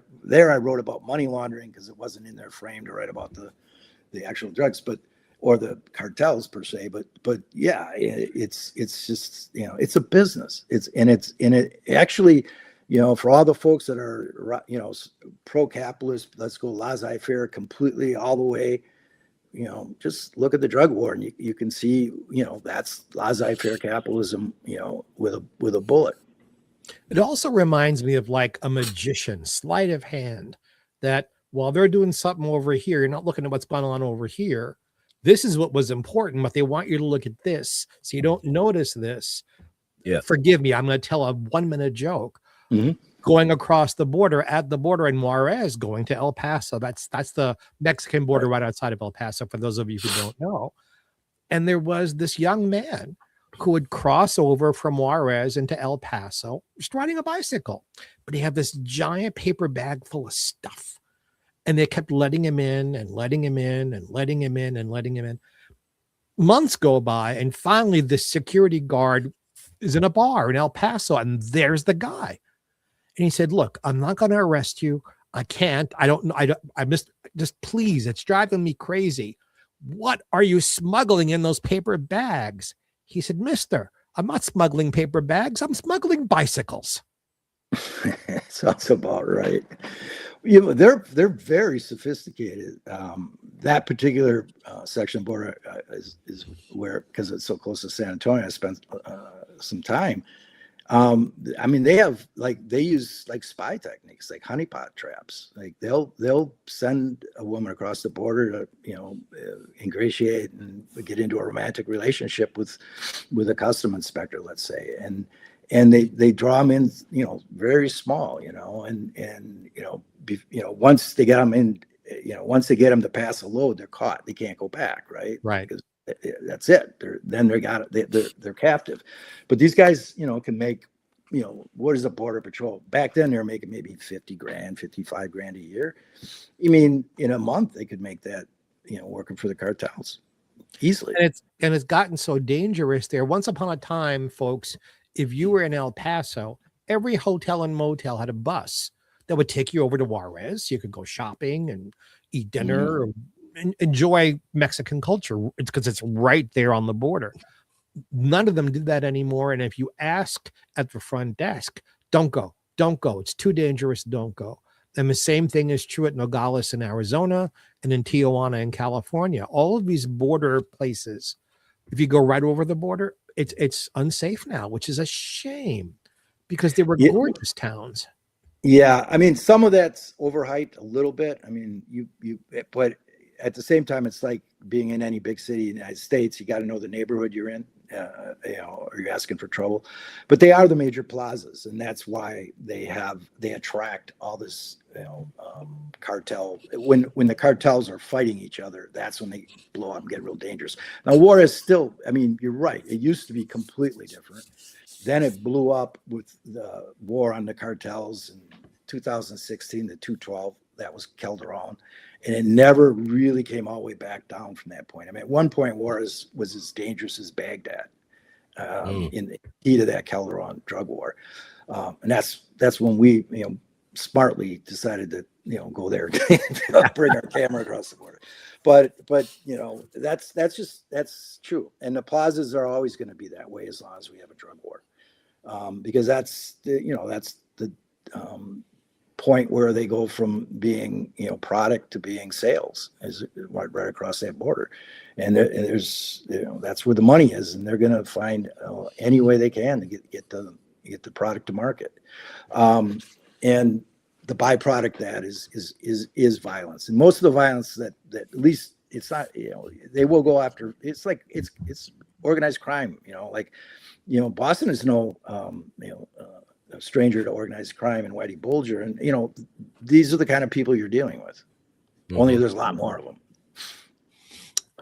E: wrote about money laundering because it wasn't in their frame to write about the actual drugs, or the cartels per se, but yeah, it's just it's a business. It actually, for all the folks that are pro-capitalist, let's go laissez-faire completely all the way, just look at the drug war and you can see that's laissez-faire capitalism, with a bullet.
D: It also reminds me of like a magician, sleight of hand, that while they're doing something over here, you're not looking at what's going on over here. This is what was important, but they want you to look at this so you don't notice this.
C: Yeah.
D: Forgive me, I'm going to tell a 1-minute joke. Going across the border, at the border in Juarez, going to El Paso. That's the Mexican border right outside of El Paso, for those of you who don't know. And there was this young man who would cross over from Juarez into El Paso, just riding a bicycle. But he had this giant paper bag full of stuff. And they kept letting him in and letting him in and letting him in and letting him in. Months go by, and finally the security guard is in a bar in El Paso, and there's the guy. And he said, "Look, I'm not going to arrest you. I can't. I don't know. I'm just please, it's driving me crazy. What are you smuggling in those paper bags?" He said, "Mister, I'm not smuggling paper bags. I'm smuggling bicycles."
E: Sounds about right. They're very sophisticated. That particular section of border is where, because it's so close to San Antonio, I spent some time. They use like spy techniques, like honeypot traps. Like they'll send a woman across the border to ingratiate and get into a romantic relationship with a custom inspector, let's say, and they draw them in, very small, and once they get them in, once they get them to pass a load, they're caught. They can't go back, right?
D: Right.
E: Because that's it. They're captive. But these guys, can make, what is a border patrol? Back then, they were making maybe 50 grand, 55 grand a year. You mean in a month they could make that, working for the cartels easily.
D: And it's gotten so dangerous there. Once upon a time, folks, if you were in El Paso, every hotel and motel had a bus that would take you over to Juarez. You could go shopping and eat dinner and enjoy Mexican culture. It's because it's right there on the border. none of them do that anymore. And if you ask at the front desk, don't go, it's too dangerous, don't go. And the same thing is true at Nogales in Arizona and in Tijuana in California. All of these border places, if you go right over the border, it's unsafe now, which is a shame because they were gorgeous towns.
E: Yeah, I mean, some of that's overhyped a little bit. I mean, but at the same time, it's like being in any big city in the United States. You got to know the neighborhood you're in, or you're asking for trouble. But they are the major plazas, and that's why they attract all this, cartel. When the cartels are fighting each other, that's when they blow up and get real dangerous. Now, Juarez still, I mean, you're right. It used to be completely different. Then it blew up with the war on the cartels in 2016, the 212. That was Calderon. And it never really came all the way back down from that point. I mean, at one point, Juarez was as dangerous as Baghdad in the heat of that Calderon drug war. And that's when we, smartly decided to, go there, bring our camera across the border. But that's true. And the plazas are always going to be that way as long as we have a drug war, because that's the point where they go from being product to being sales, is right across that border, and there's that's where the money is, and they're going to find any way they can to get the product to market, and the byproduct that is violence, and most of the violence that at least it's not, they will go after. It's like it's organized crime, Boston is no a stranger to organized crime and Whitey Bulger, and these are the kind of people you're dealing with. Only there's a lot more of them.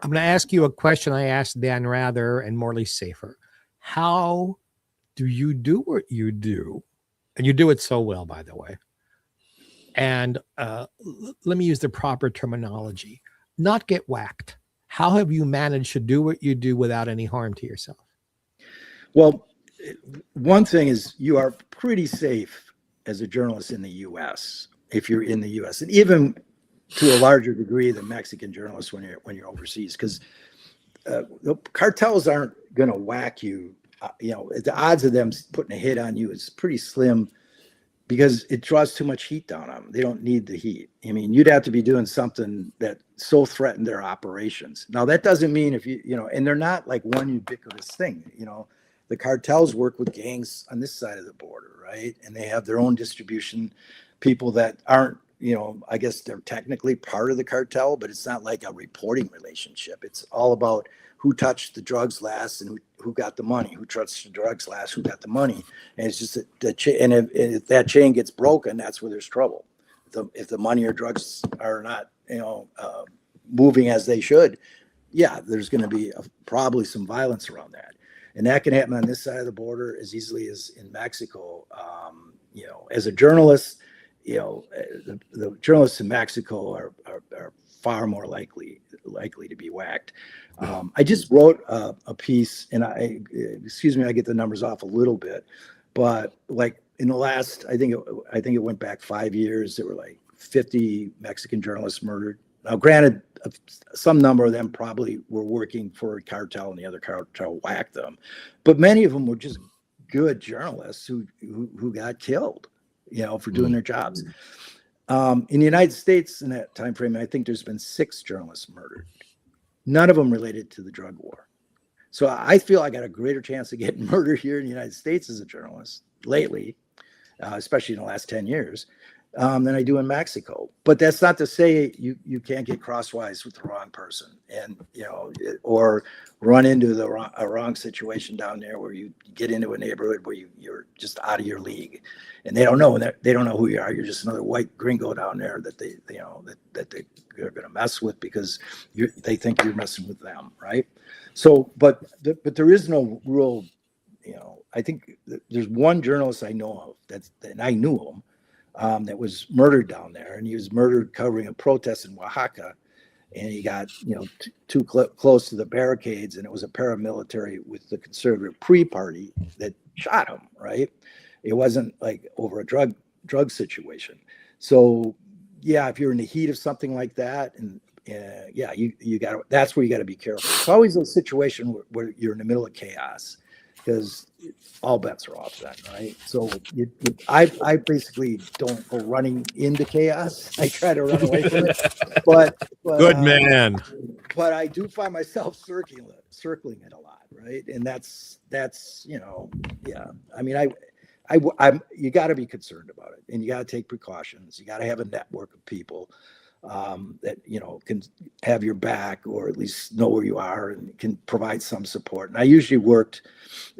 D: I'm going to ask you a question I asked Dan Rather and Morley Safer. How do you do what you do? And you do it so well, by the way. And let me use the proper terminology. Not get whacked. How have you managed to do what you do without any harm to yourself?
E: Well, one thing is you are pretty safe as a journalist in the U.S. if you're in the U.S. and even to a larger degree than Mexican journalists when you're overseas, because the cartels aren't going to whack you. The odds of them putting a hit on you is pretty slim because it draws too much heat down on them. They don't need the heat. I mean, you'd have to be doing something that so threatened their operations. Now, that doesn't mean if and they're not like one ubiquitous thing. The cartels work with gangs on this side of the border, right? And they have their own distribution people that aren't, I guess they're technically part of the cartel, but it's not like a reporting relationship. It's all about who touched the drugs last and who got the money, who touched the drugs last, who got the money. And it's just and if that chain gets broken, that's where there's trouble. If the money or drugs are not, moving as they should, there's going to be probably some violence around that. And that can happen on this side of the border as easily as in Mexico. As a journalist, the journalists in Mexico are far more likely to be whacked. I just wrote a piece, and I get the numbers off a little bit, but like in the last, I think it went back 5 years. There were like 50 Mexican journalists murdered. Now, granted, some number of them probably were working for a cartel, and the other cartel whacked them, but many of them were just good journalists who got killed, for doing their jobs. In the United States, in that time frame, I think there's been 6 journalists murdered. None of them related to the drug war. So I feel I got a greater chance of getting murdered here in the United States as a journalist lately, especially in the last 10 years, than I do in Mexico. But that's not to say you can't get crosswise with the wrong person, and or run into a wrong situation down there where you get into a neighborhood where you're just out of your league, and they don't know who you are. You're just another white gringo down there that they're going to mess with because they think you're messing with them, right? So, but there is no real, I think there's one journalist I know of and I knew him. That was murdered down there, and he was murdered covering a protest in Oaxaca, and he got too close to the barricades, and it was a paramilitary with the conservative pre-party that shot him. Right? It wasn't like over a drug situation. So if you're in the heat of something like that, and yeah, you got to, that's where you got to be careful. It's always a situation where you're in the middle of chaos, because all bets are off then, right? So I basically don't go running into chaos. I try to run away from it, but
D: Good man.
E: but I do find myself circling it a lot, right? And that's yeah. I mean, I'm you got to be concerned about it, and you got to take precautions. You got to have a network of people that can have your back, or at least know where you are and can provide some support. And I usually worked,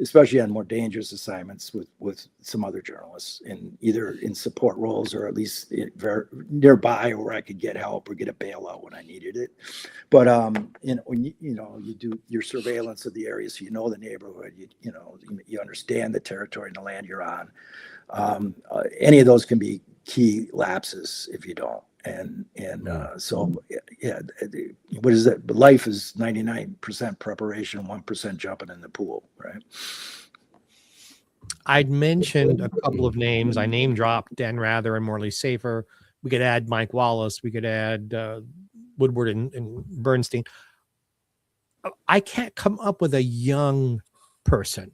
E: especially on more dangerous assignments, with some other journalists, either in support roles or at least very nearby, where I could get help or get a bailout when I needed it. But when you do your surveillance of the area, so you know the neighborhood, you understand the territory and the land you're on. Any of those can be key lapses if you don't. So yeah, what is that? Life is 99% preparation, 1% jumping in the pool, right?
D: I'd mentioned a couple of names. I name dropped Dan Rather and Morley Safer. We could add Mike Wallace. We could add Woodward and Bernstein. I can't come up with a young person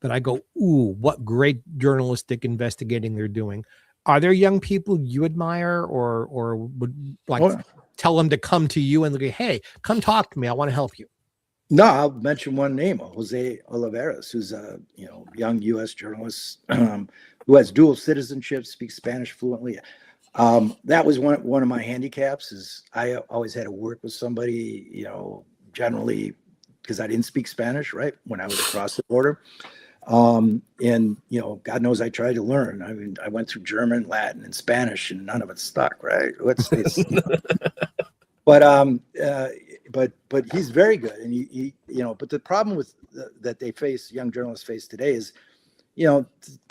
D: that I go, ooh, what great journalistic investigating they're doing. Are there young people you admire, or would tell them to come to you and go, hey, come talk to me, I want to help you?
E: No, I'll mention one name, Jose Olivares, who's a young U.S. journalist who has dual citizenship, speaks Spanish fluently. That was one of my handicaps, is I always had to work with somebody, generally because I didn't speak Spanish, right, when I was across the border. And God knows I tried to learn. I mean, I went through German, Latin, and Spanish, and none of it stuck, right? But he's very good, and he But the problem with that young journalists face today is, the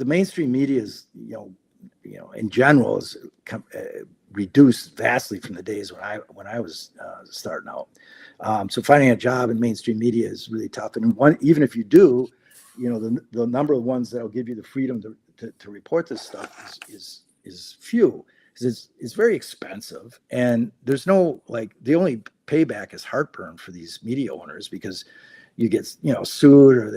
E: mainstream media is, in general, is reduced vastly from the days when I was starting out. So finding a job in mainstream media is really tough, and even if you do, the number of ones that will give you the freedom to report this stuff is few. It's very expensive, and there's no, the only payback is heartburn for these media owners, because you get sued, or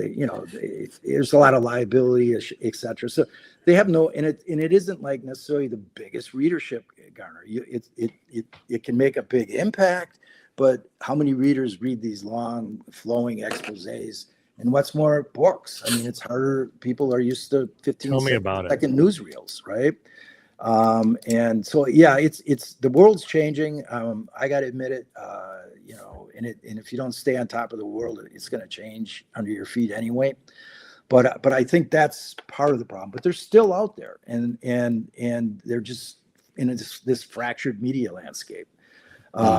E: there's a lot of liability, etc. So they have no, and it isn't necessarily the biggest readership garner. It can make a big impact, but how many readers read these long flowing exposés? And what's more, books. I mean, it's harder. People are used to 15-second newsreels, right? And so, yeah, it's the world's changing. I got to admit it. And if you don't stay on top of the world, it's going to change under your feet anyway. But I think that's part of the problem. But they're still out there, and they're just in this fractured media landscape.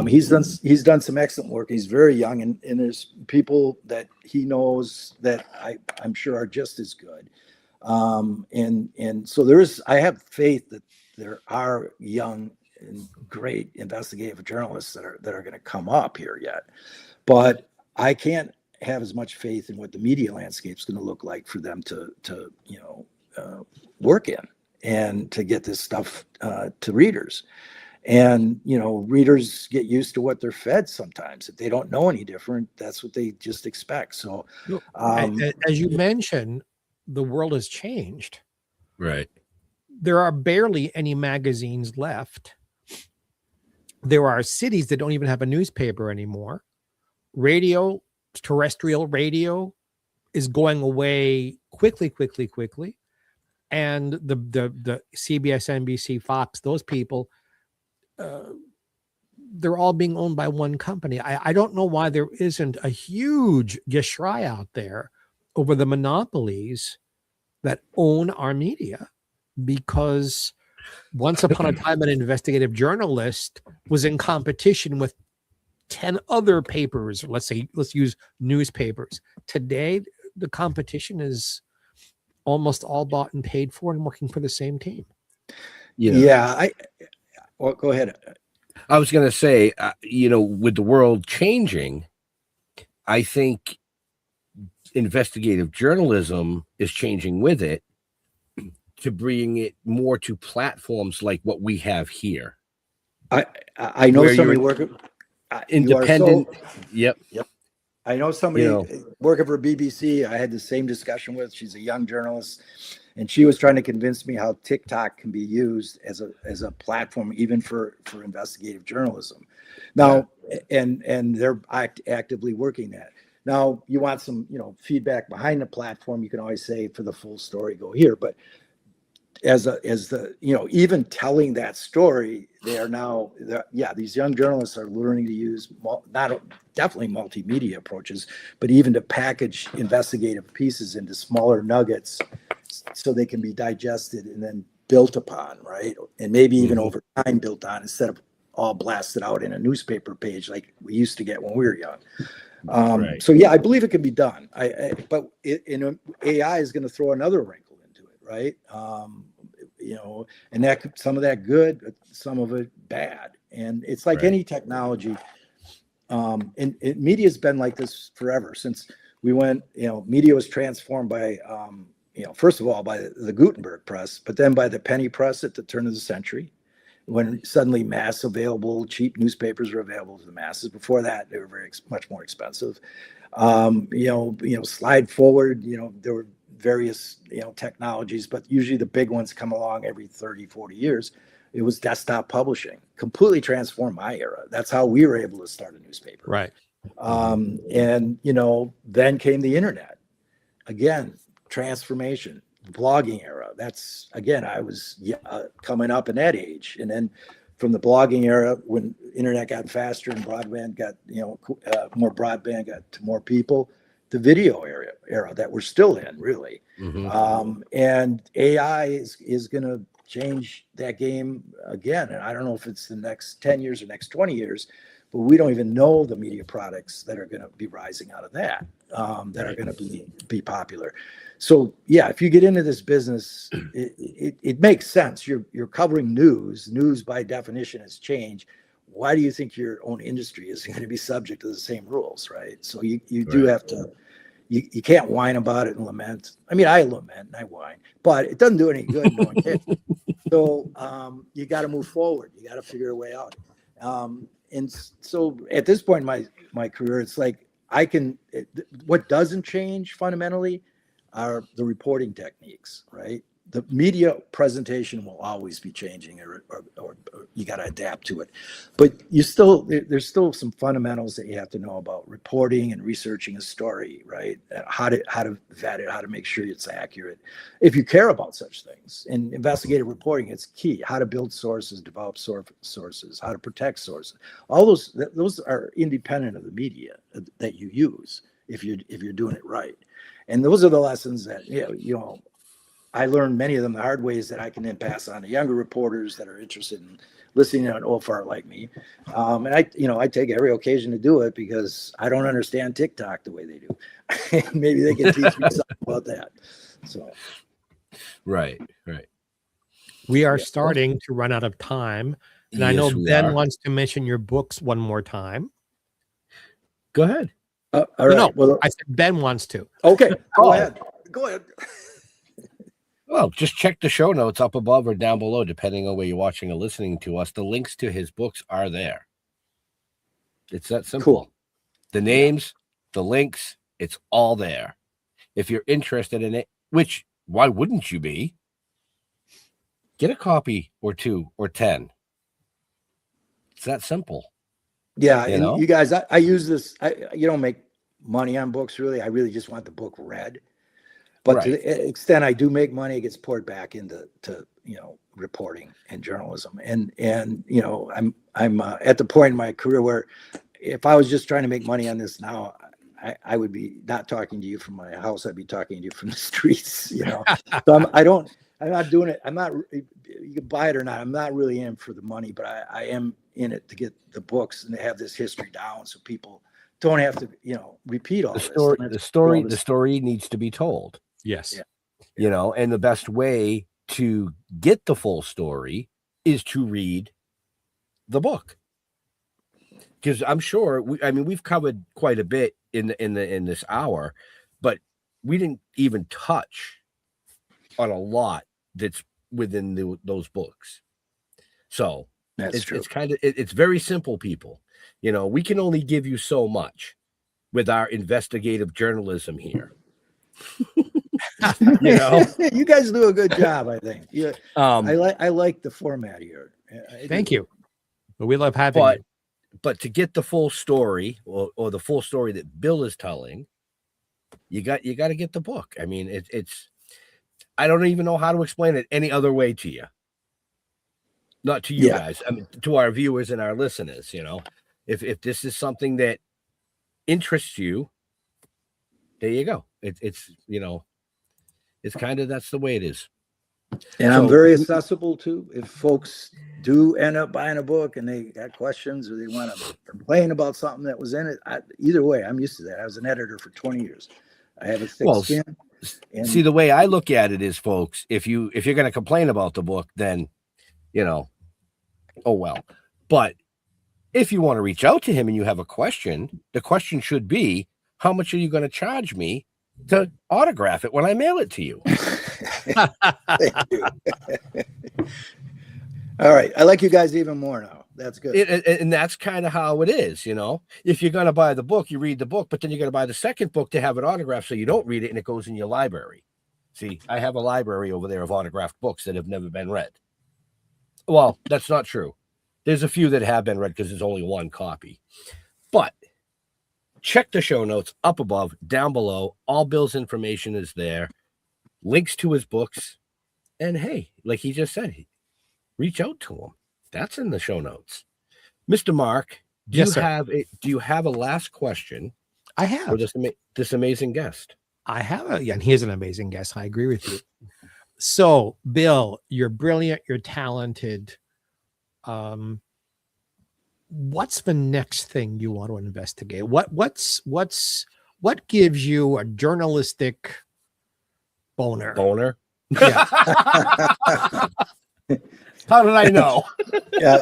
E: He's done some excellent work. He's very young, and there's people that he knows that I'm sure are just as good. And so I have faith that there are young and great investigative journalists that are going to come up here yet, but I can't have as much faith in what the media landscape is going to look like for them to work in and to get this stuff to readers. And readers get used to what they're fed sometimes. If they don't know any different, that's what they just expect. So
D: as you mentioned, the world has changed,
C: right?
D: There are barely any magazines left. There are cities that don't even have a newspaper anymore. Radio, terrestrial radio, is going away quickly. And the CBS, NBC, Fox, those people, they're all being owned by one company. I don't know why there isn't a huge geschrei out there over the monopolies that own our media, because once upon a time, an investigative journalist was in competition with 10 other papers. Let's use newspapers. Today, the competition is almost all bought and paid for and working for the same team.
E: Yeah. Well, go ahead.
C: I was going to say, with the world changing, I think investigative journalism is changing with it, to bring it more to platforms like what we have here.
E: I know somebody working.
C: independent. Yep.
E: I know somebody
C: You know.
E: working for BBC. I had the same discussion with. She's a young journalist, and she was trying to convince me how TikTok can be used as a platform, even for investigative journalism. Now, and they're actively working that. Now, you want some feedback behind the platform. You can always say, for the full story, go here. But as the even telling that story, they are now these young journalists are learning to use definitely multimedia approaches, but even to package investigative pieces into smaller nuggets so they can be digested and then built upon, right? And maybe even over time built on, instead of all blasted out in a newspaper page like we used to get when we were young. So I believe it can be done. But AI is going to throw another wrinkle into it, right? And that some of that good, but some of it bad. And it's like any technology. And media has been like this forever since we went. Media was transformed by, first of all by the Gutenberg press, but then by the penny press at the turn of the century, when suddenly mass available, cheap newspapers were available to the masses. Before that, they were much more expensive. Slide forward, there were various, technologies, but usually the big ones come along every 30, 40 years. It was desktop publishing, completely transformed my era. That's how we were able to start a newspaper.
D: Right.
E: And, then came the internet. Again, transformation. Blogging era. That's again, I was coming up in that age, and then from the blogging era, when internet got faster and broadband got more broadband got to more people, the video era that we're still in, really. And AI is going to change that game again. And I don't know if it's the next 10 years or next 20 years, but we don't even know the media products that are going to be rising out of that, that are going to be popular. So if you get into this business, it makes sense. You're covering news. News by definition has changed. Why do you think your own industry is going to be subject to the same rules, right? So you do have to. You can't whine about it and lament. I mean, I lament and I whine, but it doesn't do any good. No one cares. So you got to move forward. You got to figure a way out. And so at this point in my career, it's like what doesn't change fundamentally are the reporting techniques, right? The media presentation will always be changing, or you got to adapt to it. But there's still some fundamentals that you have to know about reporting and researching a story, right? How to vet it, how to make sure it's accurate. If you care about such things, in investigative reporting, it's key. How to build sources, develop sources, how to protect sources. All those are independent of the media that you use if you're doing it right. And those are the lessons that I learned many of them the hard ways that I can then pass on to younger reporters that are interested in listening to an old fart like me. And I take every occasion to do it because I don't understand TikTok the way they do. Maybe they can teach me something about that. So,
C: right.
D: We are starting to run out of time, and I know Ben wants to mention your books one more time.
C: Go ahead.
E: All right.
D: No, well, I said Ben wants to.
E: Okay. Go ahead.
C: Well, just check the show notes up above or down below, depending on where you're watching or listening to us. The links to his books are there. It's that simple.
E: Cool.
C: The names, the links, it's all there. If you're interested in it, which why wouldn't you be? Get a copy or 2 or 10. It's that simple.
E: Yeah, you guys, I use this. You don't make money on books, really. I really just want the book read. But to the extent I do make money, it gets poured back into reporting and journalism. And I'm at the point in my career where if I was just trying to make money on this now, I would be not talking to you from my house. I'd be talking to you from the streets. So I'm not doing it. I'm not. You can buy it or not. I'm not really in for the money, but I am in it to get the books and to have this history down so people don't have to repeat all
C: the story needs to be told.
D: Yes.
C: And the best way to get the full story is to read the book. Because I'm sure we've covered quite a bit in this hour, but we didn't even touch on a lot that's within those books. So
E: that's true.
C: It's very simple, people. You know, we can only give you so much with our investigative journalism here. You know,
E: you guys do a good job, I think. Yeah, I like the format here.
D: Thank you. But we love having you.
C: But to get the full story or the full story that Bill is telling, you got to get the book. I mean, it's I don't even know how to explain it any other way to you. Not to you guys, I mean, to our viewers and our listeners, you know, if this is something that interests you, there you go. It's you know, it's kind of, that's the way it is.
E: And I'm very accessible too. If folks do end up buying a book and they got questions or they want to complain about something that was in it, either way, I'm used to that. I was an editor for 20 years. I have a thick skin. And
C: see, the way I look at it is, folks, if you're going to complain about the book, then, you know, oh well. But if you want to reach out to him and you have a question, the question should be, how much are you going to charge me to autograph it when I mail it to you?
E: Thank you. All right. I like you guys even more now. That's good.
C: And that's kind of how it is, you know. If you're going to buy the book, you read the book, but then you're going to buy the second book to have it autographed so you don't read it and it goes in your library. See, I have a library over there of autographed books that have never been read. Well, that's not true. There's a few that have been read because there's only one copy. But check the show notes up above, down below. All Bill's information is there. Links to his books. And hey, like he just said, reach out to him. That's in the show notes. Mr. Mark, do you have a last question?
D: I have.
C: For this amazing guest.
D: I have and he is an amazing guest. I agree with you. So, Bill, you're brilliant, you're talented. What's the next thing you want to investigate? What gives you a journalistic boner?
C: Yeah. How did I know?
E: Yeah.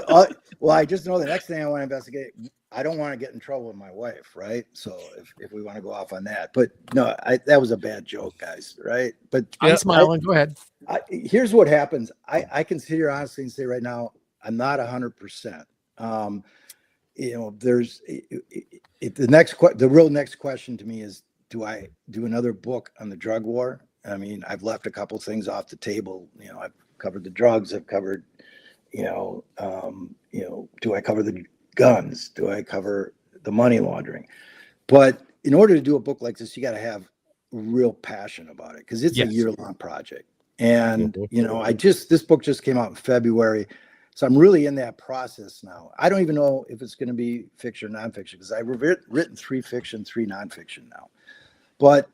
E: Well, I just know the next thing I want to investigate, I don't want to get in trouble with my wife, right? So if we want to go off on that, but no, that was a bad joke, guys, right? But
D: I'm smiling. Go ahead.
E: Here's what happens. I can sit here honestly and say right now, I'm not 100%. You know, there's the real next question to me is, do I do another book on the drug war? I mean, I've left a couple things off the table. You know, I've covered the drugs. I've covered, do I cover the guns? Do I cover the money laundering? But in order to do a book like this, you got to have real passion about it because it's a year-long project. And, you know, this book just came out in February. So I'm really in that process now. I don't even know if it's going to be fiction or nonfiction because I've written 3 fiction, 3 nonfiction now. But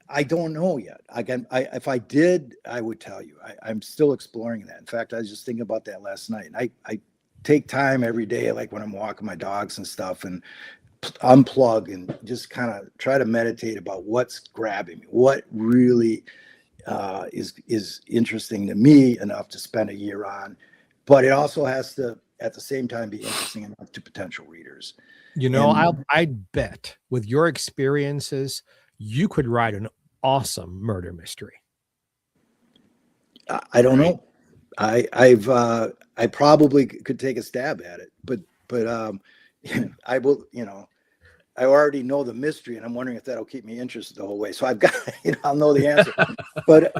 E: I don't know yet. If I did, I would tell you. I'm still exploring that. In fact, I was just thinking about that last night. And I take time every day, like when I'm walking my dogs and stuff, and unplug and just kind of try to meditate about what's grabbing me, what really is interesting to me enough to spend a year on. But it also has to, at the same time, be interesting enough to potential readers.
D: You know, I'd bet with your experiences, you could write an awesome murder mystery.
E: I don't know. I probably could take a stab at it, but I will, you know, I already know the mystery and I'm wondering if that'll keep me interested the whole way. So I've got, I'll know the answer, but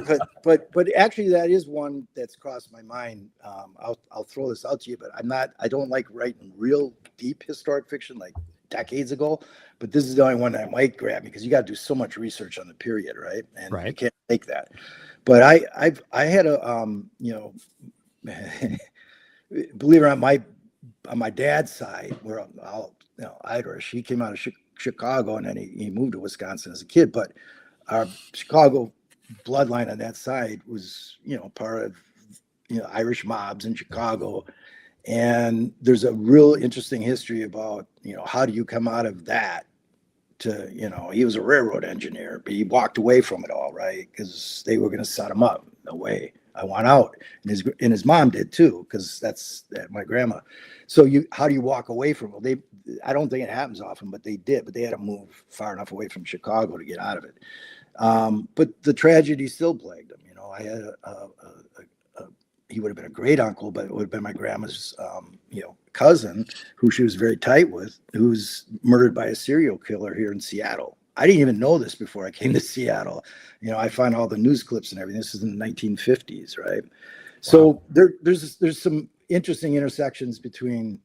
E: actually that is one that's crossed my mind. I'll throw this out to you, but I don't like writing real deep historic fiction like decades ago, but this is the only one that might grab me because you got to do so much research on the period, right? And you can't make that. But I had a believe it or not, on my dad's side, where Irish, he came out of Chicago and then he moved to Wisconsin as a kid. But our Chicago bloodline on that side was, part of, Irish mobs in Chicago. And there's a real interesting history about, how do you come out of that to, he was a railroad engineer, but he walked away from it all, right? Because they were going to set him up. No way. I want out. And his mom did too, because that's my grandma. So how do you walk away from it? I don't think it happens often, but they did. But they had to move far enough away from Chicago to get out of it. But the tragedy still plagued them. I had he would have been a great uncle, but it would have been my grandma's, cousin, who she was very tight with, who was murdered by a serial killer here in Seattle. I didn't even know this before I came to Seattle. I found all the news clips and everything. This is in the 1950s, right? Wow. So there's some interesting intersections between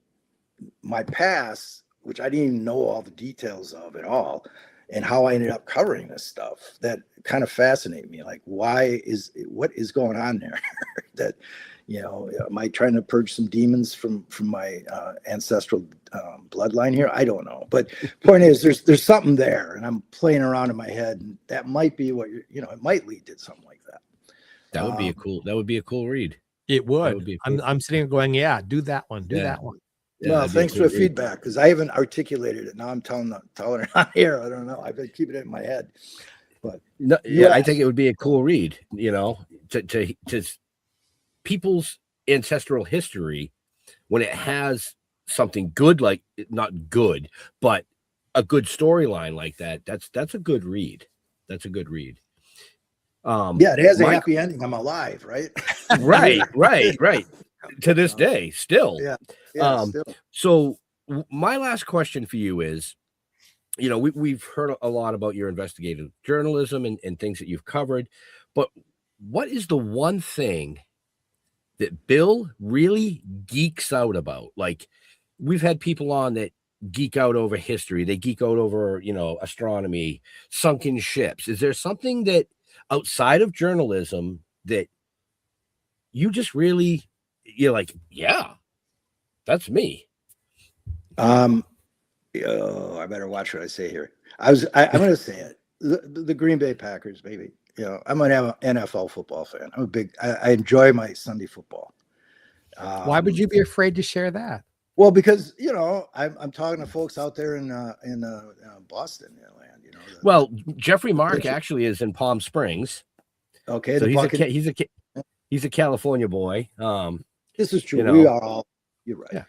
E: my past, which I didn't even know all the details of at all, and how I ended up covering this stuff that kind of fascinate me. Like, what is going on there? That, am I trying to purge some demons from my ancestral bloodline here? I don't know. But point is, there's something there, and I'm playing around in my head, and that might be what it might lead to something like that.
C: That would be a cool read.
D: It would. I'm sitting here going, yeah, do that one. Do that one.
E: Yeah, well, thanks for the feedback, because I haven't articulated it. Now I'm telling it on here. I don't know. I've been keeping it in my head. But
C: no, I think it would be a cool read, to people's ancestral history, when it has something good, like not good, but a good storyline like that. That's a good read. That's a good read.
E: It has a happy ending. I'm alive, right?
C: right. To this day, still.
E: Still.
C: So my last question for you is, we've heard a lot about your investigative journalism and things that you've covered, but what is the one thing that Bill really geeks out about? Like, we've had people on that geek out over history. They geek out over, astronomy, sunken ships. Is there something that outside of journalism that you just really, you're like, yeah, that's me?
E: I better watch what I say here. I'm going to say it. The Green Bay Packers, baby. I'm an NFL football fan. I enjoy my Sunday football.
D: Why would you be afraid to share that?
E: Well, because I'm talking to folks out there in Boston land.
C: Well, Jeffrey Mark actually is in Palm Springs.
E: Okay,
C: so he's a California boy.
E: This is true. We are all. You're right.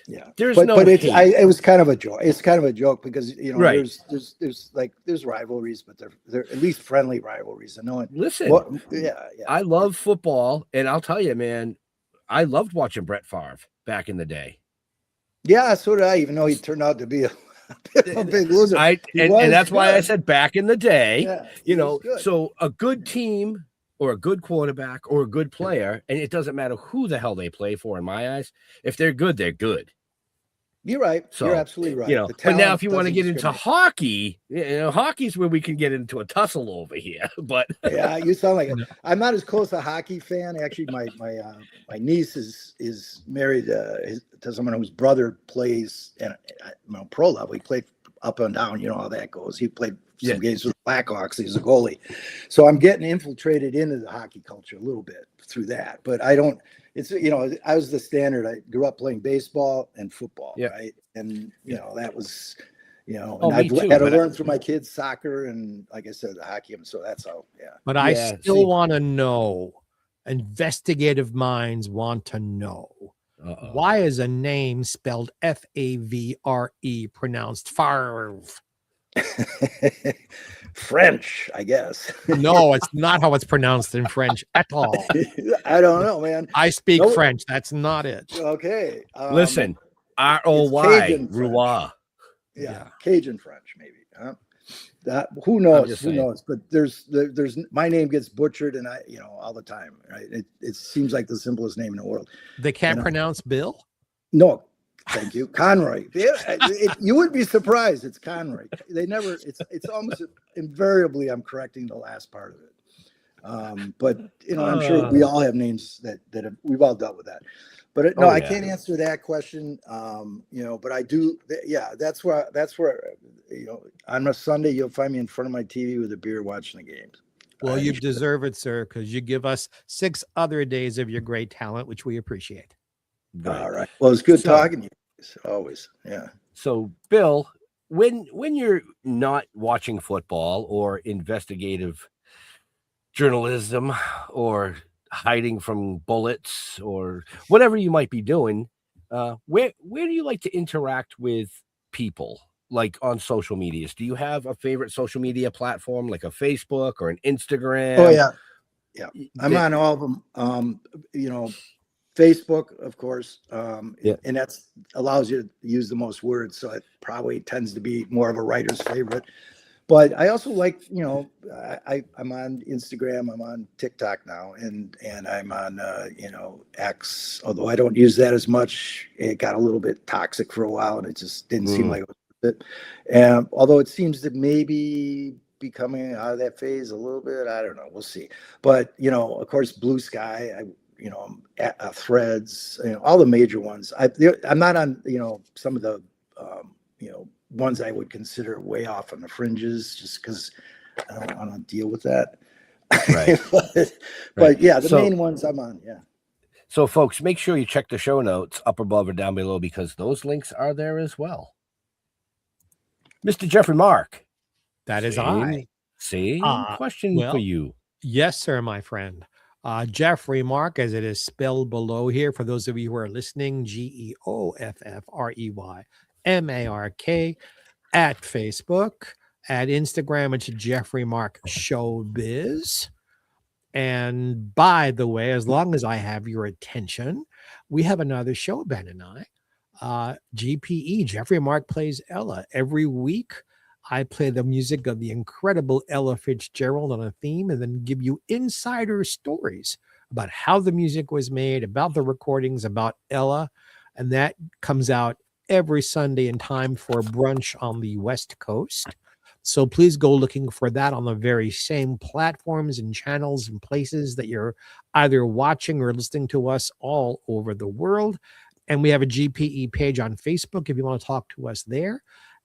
E: Yeah. It was kind of a joke. It's kind of a joke because there's rivalries, but they're at least friendly rivalries. And
C: listen, I love football, and I'll tell you, man, I loved watching Brett Favre back in the day.
E: Yeah, so did I, even though he turned out to be a big loser.
C: And that's why I said back in the day, so a good team or a good quarterback or a good player, and it doesn't matter who the hell they play for in my eyes. If they're good, they're good.
E: You're right. You're absolutely right.
C: But now if you want to get into hockey, hockey's where we can get into a tussle over here. But
E: yeah, you sound like it. I'm not as close a hockey fan. Actually, my niece is married to someone whose brother plays at pro level. He played up and down. You know how that goes. He played some games with the Blackhawks. He's a goalie. So I'm getting infiltrated into the hockey culture a little bit through that. But I don't. It's I was the standard. I grew up playing baseball and football, right? And that was, and I had to learn through my kids soccer and, like I said, the hockey. So that's how. Yeah.
D: But I still want to know. Investigative minds want to know. Why is a name spelled Favre pronounced Favre?
E: French, I guess.
D: No, it's not how it's pronounced in French at all.
E: I don't know, man.
D: I speak French. That's not it.
E: Okay.
C: Listen, R-O-Y, Roy.
E: Yeah, Cajun French, maybe. Huh? Who knows? Who knows? But there's my name gets butchered, and I, all the time, right? It seems like the simplest name in the world.
D: They can't pronounce Bill?
E: No. Thank you, Conroy. You would be surprised. It's Conroy. They never. It's almost invariably I'm correcting the last part of it. But I'm sure we all have names that we've all dealt with that. But I can't answer that question. But I do. Yeah, that's where on a Sunday you'll find me in front of my TV with a beer watching the games.
D: Well, you deserve it, sir, because you give us 6 other days of your great talent, which we appreciate.
E: Right. All right. Well, it's good talking to you. Always. Yeah.
C: So, Bill, when you're not watching football or investigative journalism or hiding from bullets or whatever you might be doing, where do you like to interact with people, like on social medias? Do you have a favorite social media platform, like a Facebook or an Instagram?
E: Oh, yeah. Yeah. I'm on all of them. You know, Facebook, of course, and that's allows you to use the most words. So it probably tends to be more of a writer's favorite. But I also like, you know, I'm on Instagram, I'm on TikTok now, and I'm on, you know, X, although I don't use that as much. It got a little bit toxic for a while, and it just didn't seem like it was worth it. And although it seems to maybe be coming out of that phase a little bit, I don't know, we'll see. But, you know, of course, Blue Sky, you know, Threads, you know, all the major ones. I'm not on, you know, some of the, you know, ones I would consider way off on the fringes, just because I don't want to deal with that.
C: Right.
E: but yeah, the main ones I'm on. Yeah.
C: So, folks, make sure you check the show notes up above or down below, because those links are there as well. Mr. Jeffrey Mark.
D: That is I.
C: Same question for you.
D: Yes, sir, my friend. Jeffrey Mark, as it is spelled below here, for those of you who are listening, GeoffreyMark at Facebook. At Instagram, it's Jeffrey Mark Showbiz. And by the way, as long as I have your attention, we have another show, Ben and I. GPE, Jeffrey Mark Plays Ella. Every week, I play the music of the incredible Ella Fitzgerald on a theme, and then give you insider stories about how the music was made, about the recordings, about Ella. And that comes out every Sunday in time for brunch on the West Coast. So please go looking for that on the very same platforms and channels and places that you're either watching or listening to us all over the world. And we have a GPE page on Facebook if you want to talk to us there.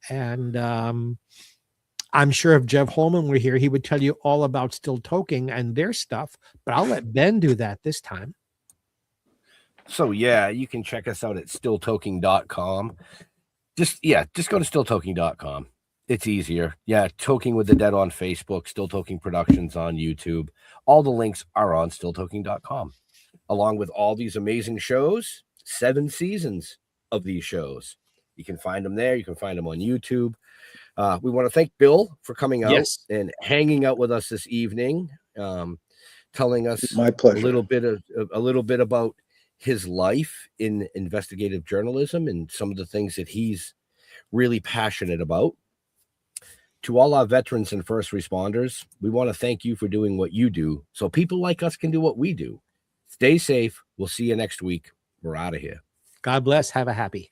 D: And I'm sure if Jeff Holman were here, he would tell you all about Still Toking and their stuff, but I'll let Ben do that this time.
C: So, yeah, you can check us out at stilltoking.com. Just go to stilltoking.com. It's easier. Yeah, Toking with the Dead on Facebook, Still Toking Productions on YouTube. All the links are on stilltoking.com, along with all these amazing shows, 7 seasons of these shows. You can find them there. You can find them on YouTube. We want to thank Bill for coming out and hanging out with us this evening, telling us
E: my pleasure.
C: a little bit about his life in investigative journalism and some of the things that he's really passionate about. To all our veterans and first responders, we want to thank you for doing what you do so people like us can do what we do. Stay safe. We'll see you next week. We're out of here.
D: God bless. Have a happy.